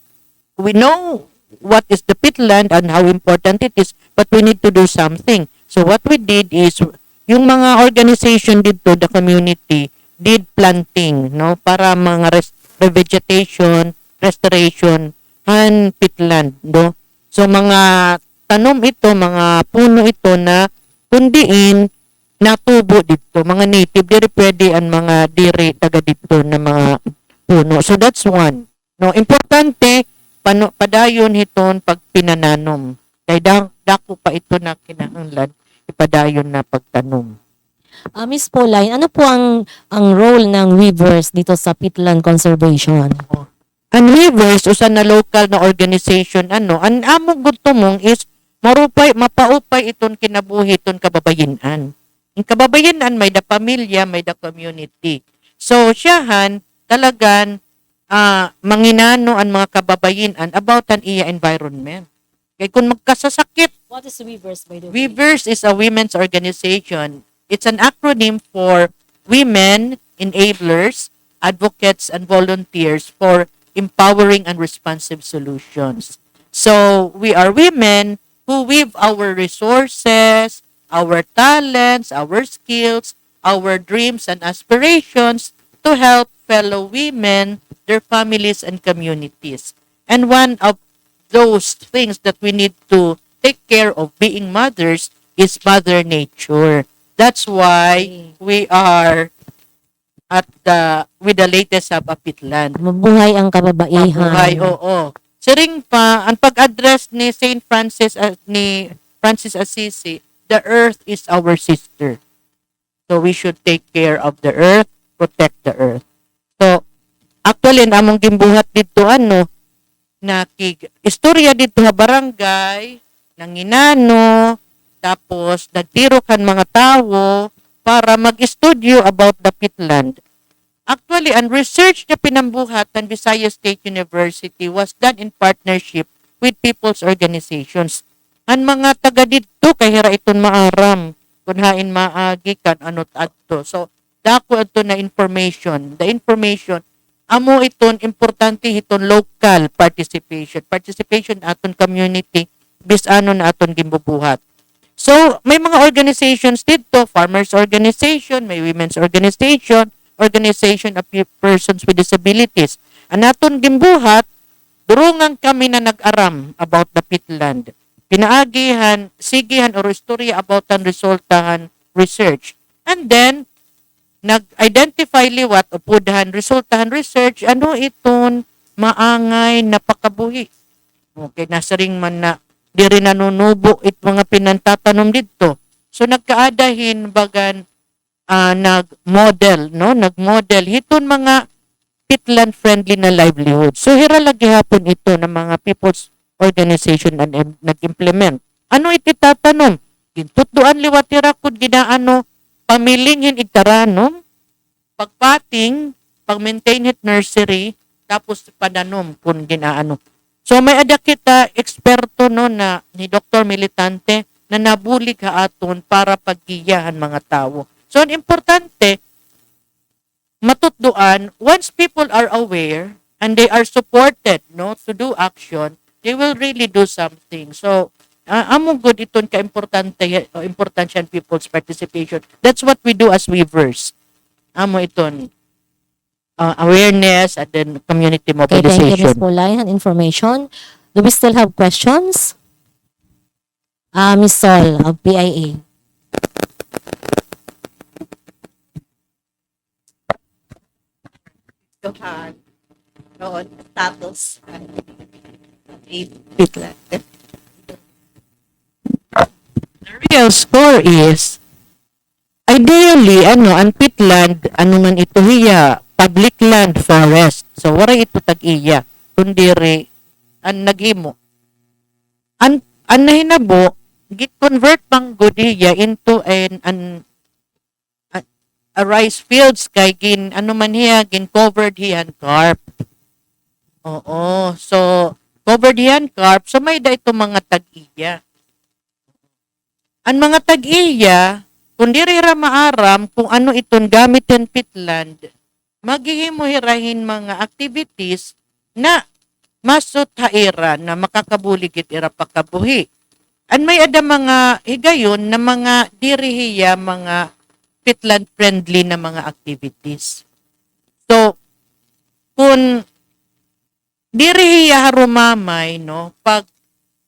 [SPEAKER 3] we know what is the peatland and how important it is, but we need to do something. So what we did is yung mga organization dito, the community did planting, no, para mga revegetation, restoration and peatland, no. So mga tanom ito, mga puno ito na kundiin natubo dito, mga native, diri pwede ang mga diri taga dito na mga puno. So that's one. No, importante padayon hiton pag pinananom. Kay dako pa ito na kinahanglan ipadayon na pagtanom.
[SPEAKER 1] Miss Pauline, ano po ang role ng weavers dito sa peatland conservation?
[SPEAKER 3] Ang Weavers, usa na local na organization, ang among gusto is mapaupay iton kinabuhi iton kababayan-an. Ang kababayan-an may da pamilya, may da community. So, siyahan talagan manginano ang mga kababayan-an about an iya environment. Kaya kung magkasasakit,
[SPEAKER 1] What is weavers, by the way?
[SPEAKER 3] Weavers is a women's organization. It's an acronym for Women Enablers, Advocates, and Volunteers for Empowering and Responsive Solutions. So, we are women who weave our resources, our talents, our skills, our dreams and aspirations to help fellow women, their families, and communities. And one of those things that we need to take care of being mothers is Mother Nature. That's why we are with the latest sa Peatland.
[SPEAKER 1] Mabuhay ang kababaihan.
[SPEAKER 3] Mabuhay, oo. Siring pa, ang pag-address ni Saint Francis, ni Francis Assisi, the earth is our sister. So we should take care of the earth, protect the earth. So, actually, among gimbuhat dito, istorya dito sa barangay, nanginano, tapos nagtirokan mga tao para mag-studio about the peatland. Actually, ang research na pinambuhat ng Visayas State University was done in partnership with people's organizations. Ang mga taga dito, kaya iton maaram, kung hain maagi kan anot adto. So dako adto na information. The information amo iton importante iton local participation aton community bisano na aton gimbubuhat. So may mga organizations dito, farmers organization, may women's organization of persons with disabilities. Ang aton gimbuhat durungan kami na nag-aram about the peatland. Pinaagihan, sigihan or istorya about ang resultahan research. And then, nag-identify liwat o pudhan resultahan research, ano iton maangay napakabuhi. Okay, nasa ring man na di rin nanunubo it mga pinantatanom dito. So, nagkaadahin bagan nag-model, no? Nag-model. Hiton mga peatland friendly na livelihood. So hira lagi hapon ito ng mga people's organization na nag-implement. Ano ititatanong? Gintutduan liwat hira kud ginaano pamilinghin igtaranom, pagpating, pag-maintain it nursery, tapos pananom kung ginaano. So may ada kita eksperto no na ni Dr. Militante na nabulig haaton para paggiyahan mga tao. So ang importante matutduan, once people are aware and they are supported no to do action, they will really do something. So, among good iton importansyan people's participation. That's what we do as weavers. Amo iton awareness and then community
[SPEAKER 1] Okay, thank you, Ms.
[SPEAKER 3] mobilization.
[SPEAKER 1] Pulay, and information. Do we still have questions? Ms. Sol of PIA.
[SPEAKER 7] Johan noon status Peatland.
[SPEAKER 3] The real score is ideally ang peatland man ito hiya public land forest. So wala ito tag-iya kundi re ang naghimo. Ang nahinabo git convert pang good hiya into a rice fields kay gin man hiya gin covered hiyan carp. Oo. So covered hiyan carp so may da ito mga tag-iya. Ang mga tag-iya kung diri ra maaram kung ano iton gamitin peatland, maghihimo hirahin mga activities na masut haira na makakabuligit ira pakabuhi. An may ada mga higayon na mga dirihiya mga peatland friendly na mga activities. So, kung dirihiya harumamay, no, pag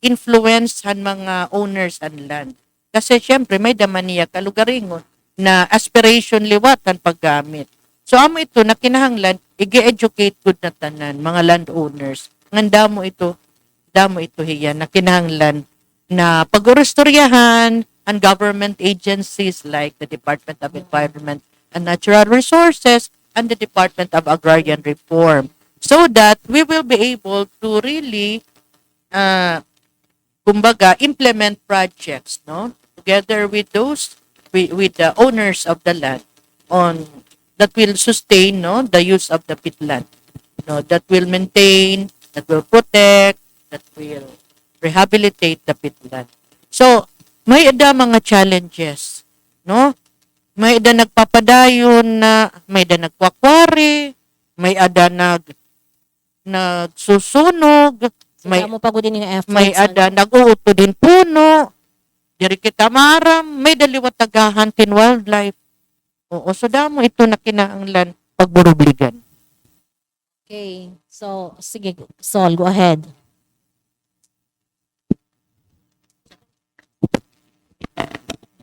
[SPEAKER 3] influencehan mga owners and land. Kasi syempre may daman niya kalugaringon na aspiration liwatan paggamit. So, amo ito na kinahanglan, i-educate good na tanan, mga landowners. Damo ito hiya na kinahanglan na pag-restoryahan and government agencies like the Department of Environment and Natural Resources and the Department of Agrarian Reform so that we will be able to really kumbaga implement projects no together with those with the owners of the land on that will sustain no the use of the peatland no that will maintain, that will protect, that will rehabilitate the peatland. So may ada mga challenges, no? May ada nagpapadayon na, may ada nagkwakwari, may ada nagsusunog,
[SPEAKER 1] May mo pagudin yung efforts.
[SPEAKER 3] may ada nag-uuto din puno, diri kita maram, may daliwat tagahantin wildlife. Oo, so damo ito na kinahanglan pagburubligan.
[SPEAKER 1] Okay. So, sige, Sol, go ahead.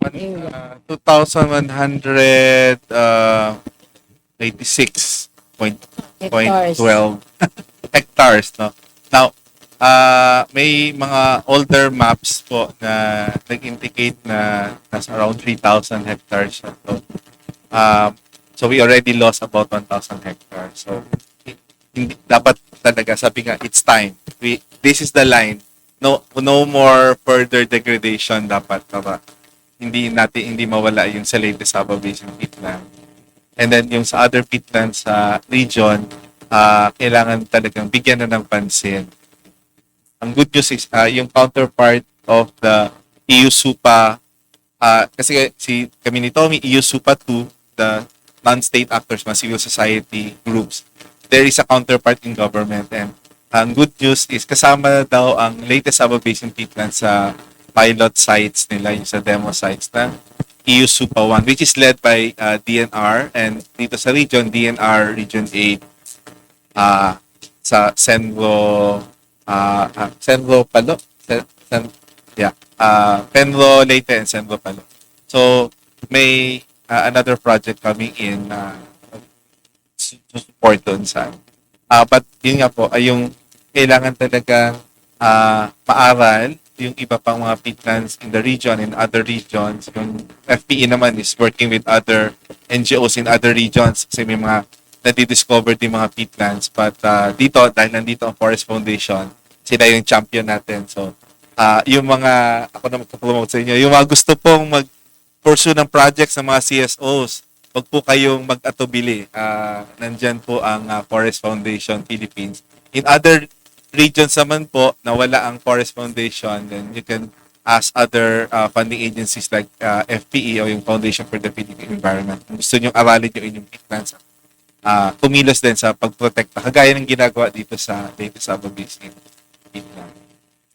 [SPEAKER 5] Uh, 2,186.12 hectares, no? Now, may mga older maps po na nag-indicate na nasa around 3,000 hectares na to. So we already lost about 1,000 hectares. So hindi dapat talaga sabi nga it's time. This is the line. No more further degradation dapat hindi mawala yung sa Leyte Tabao Basin peatland. And then yung sa other peatlands sa region, kailangan talagang bigyan na ng pansin. Ang good news is yung counterpart of the EU SUPA kasi kami ni Tommy, EU SUPA 2, the non-state actors, mga civil society groups, there is a counterpart in government. And ang good news is kasama daw ang latest Tabao Basin Peatland sa pilot sites nila, yung sa demo sites na EU SUPA 1, which is led by DNR, and dito sa region, DNR Region 8, sa Senro Palo, Penro, Leyte, and Senro Palo. So, may another project coming in to support doon sa but yun nga po, ay yung kailangan talaga maaral yung iba pang mga peatlands in the region, in other regions. Yung FPE naman is working with other NGOs in other regions kasi may mga nadidiscover din mga peatlands. But dito, dahil nandito ang Forest Foundation, sila yung champion natin. So, yung mga, ako na magpapromote sa inyo, yung mga gusto pong mag-pursue ng projects ng mga CSOs, wag po kayong mag-atubili. Nandyan po ang Forest Foundation Philippines. In other regions naman po na wala ang Forest Foundation, then you can ask other funding agencies like FPE o yung Foundation for the Philippine Environment. Kung gusto nyo aralin yung inyong peatlands, kumilos din sa pagprotekta, kagaya ng ginagawa dito sa Leyte Tabao Basin Peatland.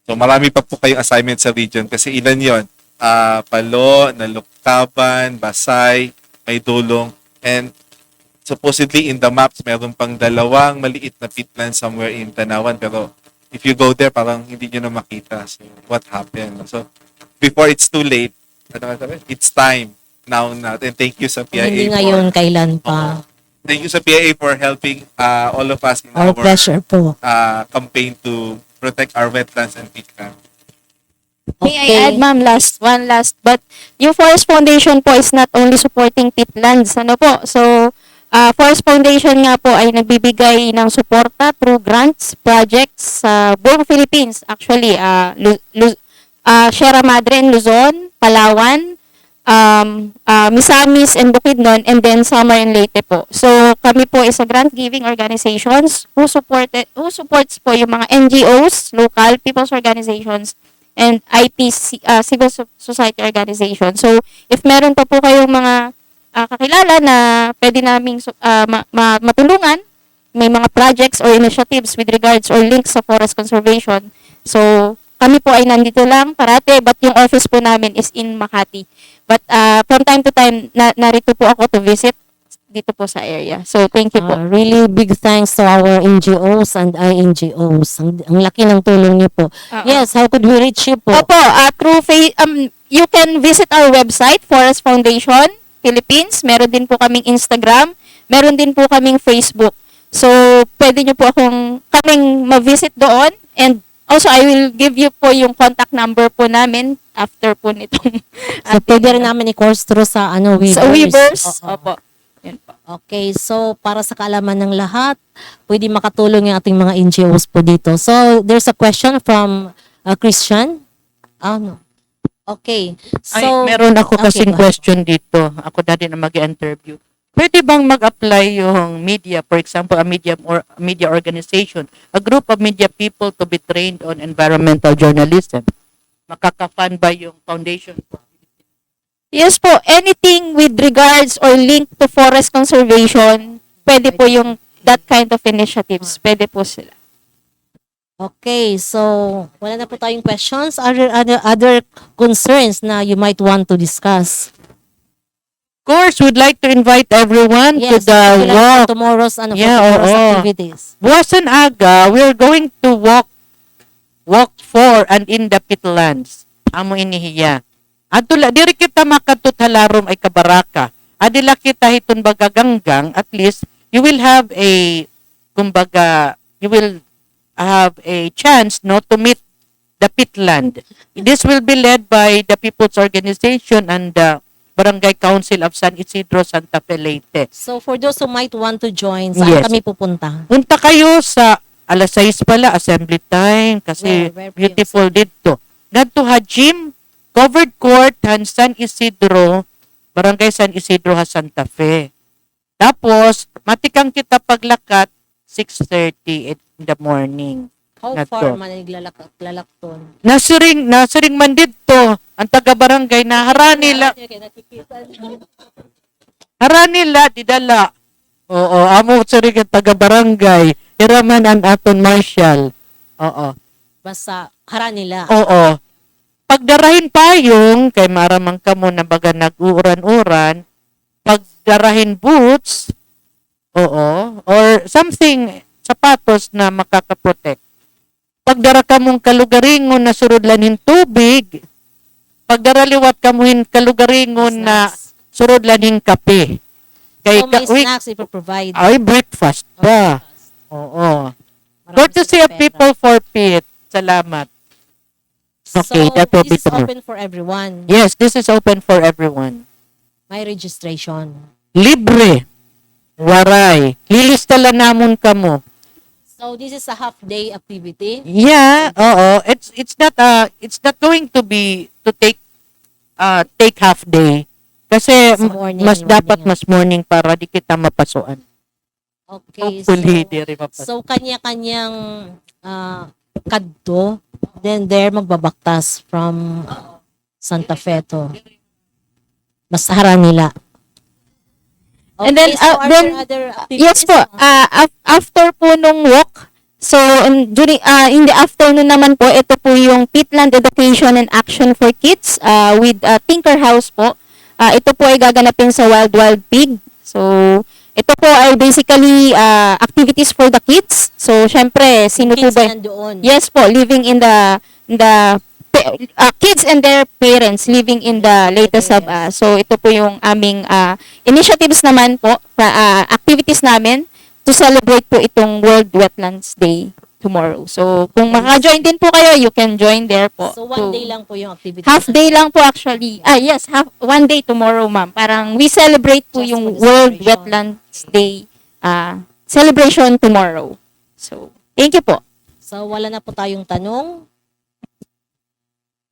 [SPEAKER 5] So marami pa po kayong assignment sa region kasi ilan yon, Palo, Naluktaban, Basay, may Dulong, and supposedly in the maps, meron pang dalawang maliit na peatland somewhere in Tanawan. Pero if you go there, parang hindi nyo na makita. So, what happened? So, before it's too late, it's time now. And thank you sa PIA.
[SPEAKER 1] Hindi ngayon, kailan pa.
[SPEAKER 5] Thank you sa PIA for helping all of us in
[SPEAKER 1] Our pleasure po.
[SPEAKER 5] campaign to protect our wetlands and peatlands.
[SPEAKER 4] May I add, ma'am, one last. But yung Forest Foundation po is not only supporting peatlands. Ano po? So, Forest Foundation nga po ay nagbibigay ng suporta through grants, projects sa buong Philippines. Actually, Sierra Madre and Luzon, Palawan, Misamis and Bukidnon, and then Samar and Leyte po. So, kami po is a grant-giving organizations who supports po yung mga NGOs, local people's organizations, and IPC, civil society organizations. So, if meron pa po kayong mga kakilala na pwede naming matulungan, may mga projects or initiatives with regards or links sa forest conservation. So, kami po ay nandito lang parate, but yung office po namin is in Makati. But from time to time, narito po ako to visit dito po sa area. So, thank you po.
[SPEAKER 1] Really big thanks to our NGOs and INGOs. Ang laki ng tulong niyo po. Yes, how could we reach you po?
[SPEAKER 4] Opo, you can visit our website, Forest Foundation Philippines. Meron din po kaming Instagram. Meron din po kaming Facebook. So, pwede nyo po kaming ma-visit doon. And also, I will give you po yung contact number po namin after po nitong.
[SPEAKER 1] So, pwede rin namin i-course through sa Weavers.
[SPEAKER 4] Sa Weavers.
[SPEAKER 1] Oo.
[SPEAKER 4] Opo. Yan po.
[SPEAKER 1] Okay, so para sa kaalaman ng lahat, pwede makatulong yung ating mga NGOs po dito. So, there's a question from Christian. No. Okay. So,
[SPEAKER 3] meron ako kasing
[SPEAKER 1] go ahead.
[SPEAKER 3] question dito. Ako na din ang mag-interview. Pwede bang mag-apply yung media, for example, a media organization, a group of media people to be trained on environmental journalism? Makaka-fund ba yung foundation?
[SPEAKER 4] Yes po, anything with regards or link to forest conservation, pwede po yung that kind of initiatives. Pwede po sila.
[SPEAKER 1] Okay, so wala na po tayong questions. Are there other concerns na you might want to discuss?
[SPEAKER 3] Of course, we'd like to invite everyone to the walk.
[SPEAKER 1] Tomorrow's
[SPEAKER 3] oo.
[SPEAKER 1] activities.
[SPEAKER 3] Buwasan aga, we're going to walk for and in the peatlands. Amo inihiya. Adula diri kita makatut halarom ay kabaraka. Adila kita hiton bagaganggang, at least you will have a chance to meet the peatland. This will be led by the People's Organization and the Barangay Council of San Isidro, Santa Fe, Leyte.
[SPEAKER 1] So for those who might want to join, saan
[SPEAKER 3] Yes.
[SPEAKER 1] kami pupunta?
[SPEAKER 3] Punta kayo sa alas 6 pala, assembly time, kasi
[SPEAKER 1] Where
[SPEAKER 3] beautiful dito. Ganto ha gym, covered court, San Isidro, Barangay San Isidro, Santa Fe. Tapos, matikang kita paglakat, 6:30 in the morning.
[SPEAKER 1] How
[SPEAKER 3] Nato.
[SPEAKER 1] far man naglalakton?
[SPEAKER 3] Nasiring man dito, ang taga-barangay na hara nila didala. Oo, amo sari ka taga-barangay, hiraman ang aton marshal. Oo.
[SPEAKER 1] Basta hara nila.
[SPEAKER 3] Oo. Pagdarahin payong, kay maramang kamo na baga nag-uuran-uran, pagdarahin boots, oo, or something, sapatos na makakaprotect. Pagdara ka mong kalugaringon na surudlanin tubig, pagdaraliwat ka mong kalugaringon na
[SPEAKER 1] Snacks.
[SPEAKER 3] surudlanin kape. Kay
[SPEAKER 1] So, may snacks ipoprovide.
[SPEAKER 3] ay breakfast ba? Oo. Courtesy of people for Peat. Salamat. Okay,
[SPEAKER 1] so,
[SPEAKER 3] that will be
[SPEAKER 1] this is
[SPEAKER 3] tomorrow.
[SPEAKER 1] open for everyone.
[SPEAKER 3] Yes, this is open for everyone.
[SPEAKER 1] May registration.
[SPEAKER 3] Libre. Waray. Lilista lang namon kamo.
[SPEAKER 1] So, this is a half-day activity.
[SPEAKER 3] Yeah, oo. It's not going to be to take half day. Kasi
[SPEAKER 1] Sa morning,
[SPEAKER 3] mas
[SPEAKER 1] morning
[SPEAKER 3] dapat
[SPEAKER 1] yan.
[SPEAKER 3] mas morning para di kita mapasuan.
[SPEAKER 1] Okay,
[SPEAKER 3] Hopefully, di rin mapasuan.
[SPEAKER 1] so kanya-kanyang kadto. Then, there magbabaktas from Santa Fe to. Basta hara nila.
[SPEAKER 4] And then,
[SPEAKER 1] so are
[SPEAKER 4] then-
[SPEAKER 1] there other activities?
[SPEAKER 4] Yes po. After po nung walk, so during in the afternoon naman po, ito po yung Peatland Education and Action for Kids with Tinker House po. Ito po ay gaganapin sa Wild Pig. So ito po ay basically activities for the kids. So syempre, sino po
[SPEAKER 1] Kids
[SPEAKER 4] ba?
[SPEAKER 1] nandoon.
[SPEAKER 4] Yes po, living in the kids and their parents living in the Leyte Sabah. So ito po yung aming initiatives naman po, activities namin to celebrate po itong World Wetlands Day tomorrow. So kung maka-join din po kayo, you can join there po.
[SPEAKER 1] So, one
[SPEAKER 4] To-
[SPEAKER 1] day lang po yung activity.
[SPEAKER 4] Half day lang po actually. Yes, one day tomorrow, ma'am. Parang we celebrate po
[SPEAKER 1] Just
[SPEAKER 4] yung
[SPEAKER 1] for the
[SPEAKER 4] World
[SPEAKER 1] celebration.
[SPEAKER 4] Wetlands Day celebration tomorrow. So, thank you po.
[SPEAKER 1] So, wala na po tayong tanong.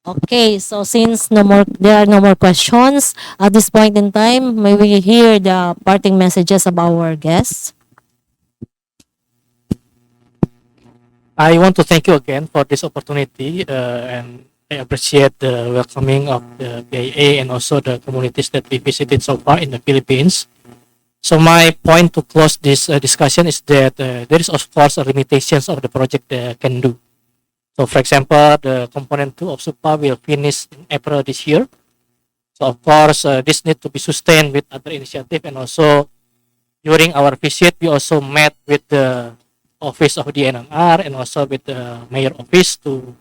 [SPEAKER 1] Okay, so since there are no more questions, at this point in time, may we hear the parting messages of our guests?
[SPEAKER 2] I want to thank you again for this opportunity, and I appreciate the welcoming of the PIA and also the communities that we visited so far in the Philippines. So my point to close this discussion is that there is of course a limitations of the project can do. So for example, the component 2 of SUPA will finish in April this year. So of course, this need to be sustained with other initiative, and also during our visit, we also met with the office of the NNR and also with the mayor office to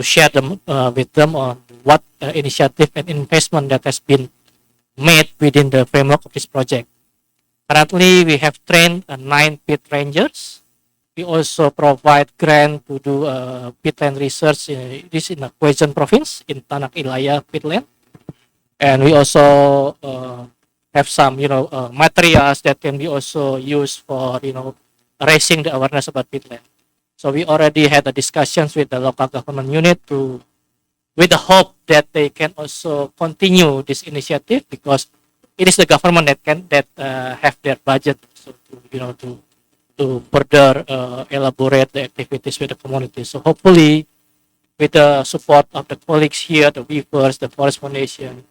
[SPEAKER 2] share them with them on what initiative and investment that has been made within the framework of this project. Currently, we have trained 9 pit rangers. We also provide grant to do peatland research this in the Quezon province in Tanak Ilaya peatland, and we also have some materials that can be also used for raising the awareness about peatland. So we already had the discussions with the local government unit with the hope that they can also continue this initiative, because it is the government that have their budget so to further elaborate the activities with the community. So hopefully, with the support of the colleagues here, the weavers, the Forest Foundation,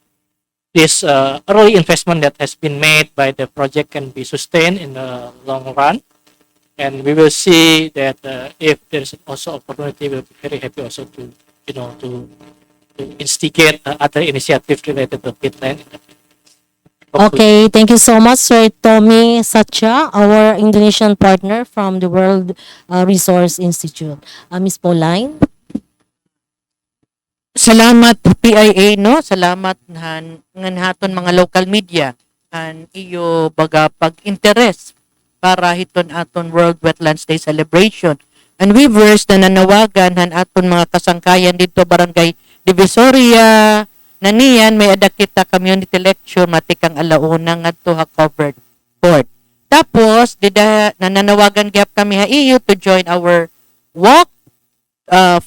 [SPEAKER 2] this early investment that has been made by the project can be sustained in the long run. And we will see that if there's also opportunity, we'll be very happy also to instigate other initiatives related to peatland.
[SPEAKER 1] Okay, thank you so much, Sir Tommy Satya, our Indonesian partner from the World Resource Institute. Ms. Pauline?
[SPEAKER 3] Salamat PIA, no? Salamat ngan haton mga local media and iyo baga pag-interes para hiton aton World Wetlands Day celebration. And weavers na nanawagan han aton mga kasangkayan dito barangay Divisoria na niyan may ada kita community lecture matikang alauna ngadto ha covered court. Tapos dida nananawagan gyap kami ha iyo to join our walk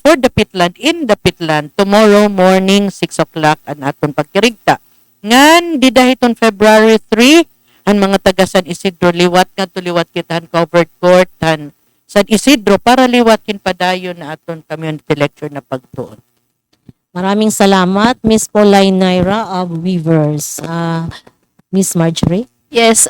[SPEAKER 3] for the Peatland in the Peatland tomorrow morning 6 o'clock an aton pagkirigta. Ngan didahiton February 3 ang mga taga San Isidro liwat nga tuliwat kita han covered court han San Isidro para liwatin padayon na aton community lecture na pagtuon.
[SPEAKER 1] Maraming salamat, Miss Pauline Nayra of Weavers. Miss Marjorie?
[SPEAKER 4] Yes,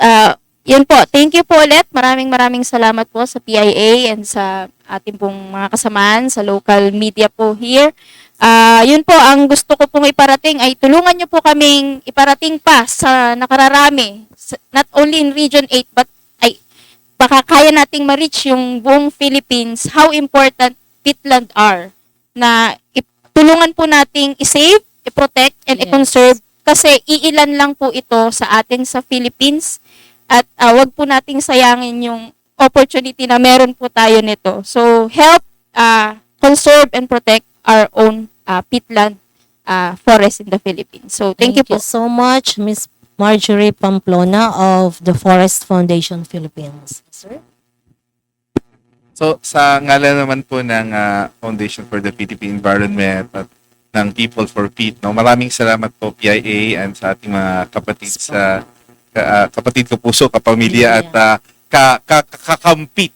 [SPEAKER 4] yun po. Thank you po ulit. Maraming salamat po sa PIA and sa ating pong mga kasamaan sa local media po here. Yun po, ang gusto ko pong iparating ay tulungan nyo po kaming iparating pa sa nakararami. Not only in Region 8, but ay baka kaya nating ma-reach yung buong Philippines how important peatland are. Na tulungan po nating i-save, i-protect, and
[SPEAKER 1] Yes.
[SPEAKER 4] i-conserve kasi iilan lang po ito sa atin sa Philippines at wag po nating sayangin yung opportunity na meron po tayo nito. So help conserve and protect our own peatland forest in the Philippines. So thank you po.
[SPEAKER 1] so much, Miss Marjorie Pamplona of the Forest Foundation Philippines. Sir?
[SPEAKER 5] So, sa ngalan naman po ng Foundation for the Philippine Environment at ng People for Peat, no? Maraming salamat po PIA and sa ating mga kapatid sa kapatid ko puso, kapamilya at kakampi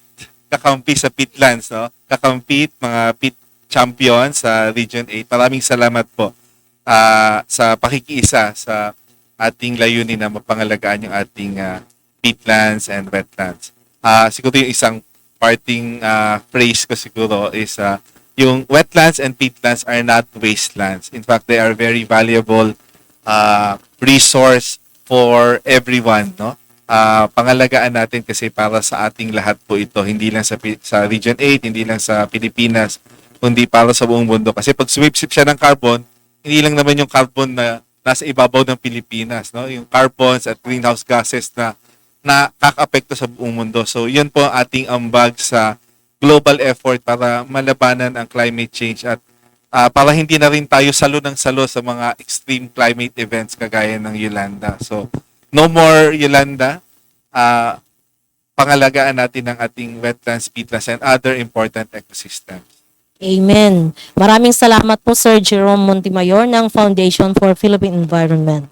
[SPEAKER 5] sa Peatlands, no? Kakampit, mga Peat champions sa Region 8. Maraming salamat po sa pakikiisa sa ating layunin na mapangalagaan yung ating peatlands and wetlands. Siguro yung isang parting phrase ko siguro is yung wetlands and peatlands are not wastelands. In fact, they are very valuable resource for everyone, no? Pangalagaan natin kasi para sa ating lahat po ito, hindi lang sa Region 8, hindi lang sa Pilipinas, kundi para sa buong mundo. Kasi pag sumipsip siya ng carbon, hindi lang naman yung carbon na nasa ibabaw ng Pilipinas, no? Yung carbons at greenhouse gases na nakaka-apekto sa buong mundo. So, yun po ang ating ambag sa global effort para malabanan ang climate change at para hindi na rin tayo salo ng salo sa mga extreme climate events kagaya ng Yolanda. So, no more Yolanda. Pangalagaan natin ang ating wetlands, peatlands, and other important ecosystems.
[SPEAKER 1] Amen. Maraming salamat po, Sir Jerome Montemayor ng Foundation for Philippine Environment.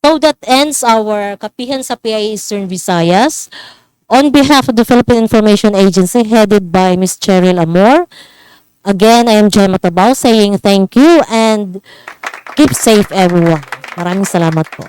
[SPEAKER 1] So that ends our Kapihan sa PIA Eastern Visayas. On behalf of the Philippine Information Agency headed by Ms. Cheryl Amor, again, I am Gemma Tabao saying thank you and keep safe everyone. Maraming salamat po.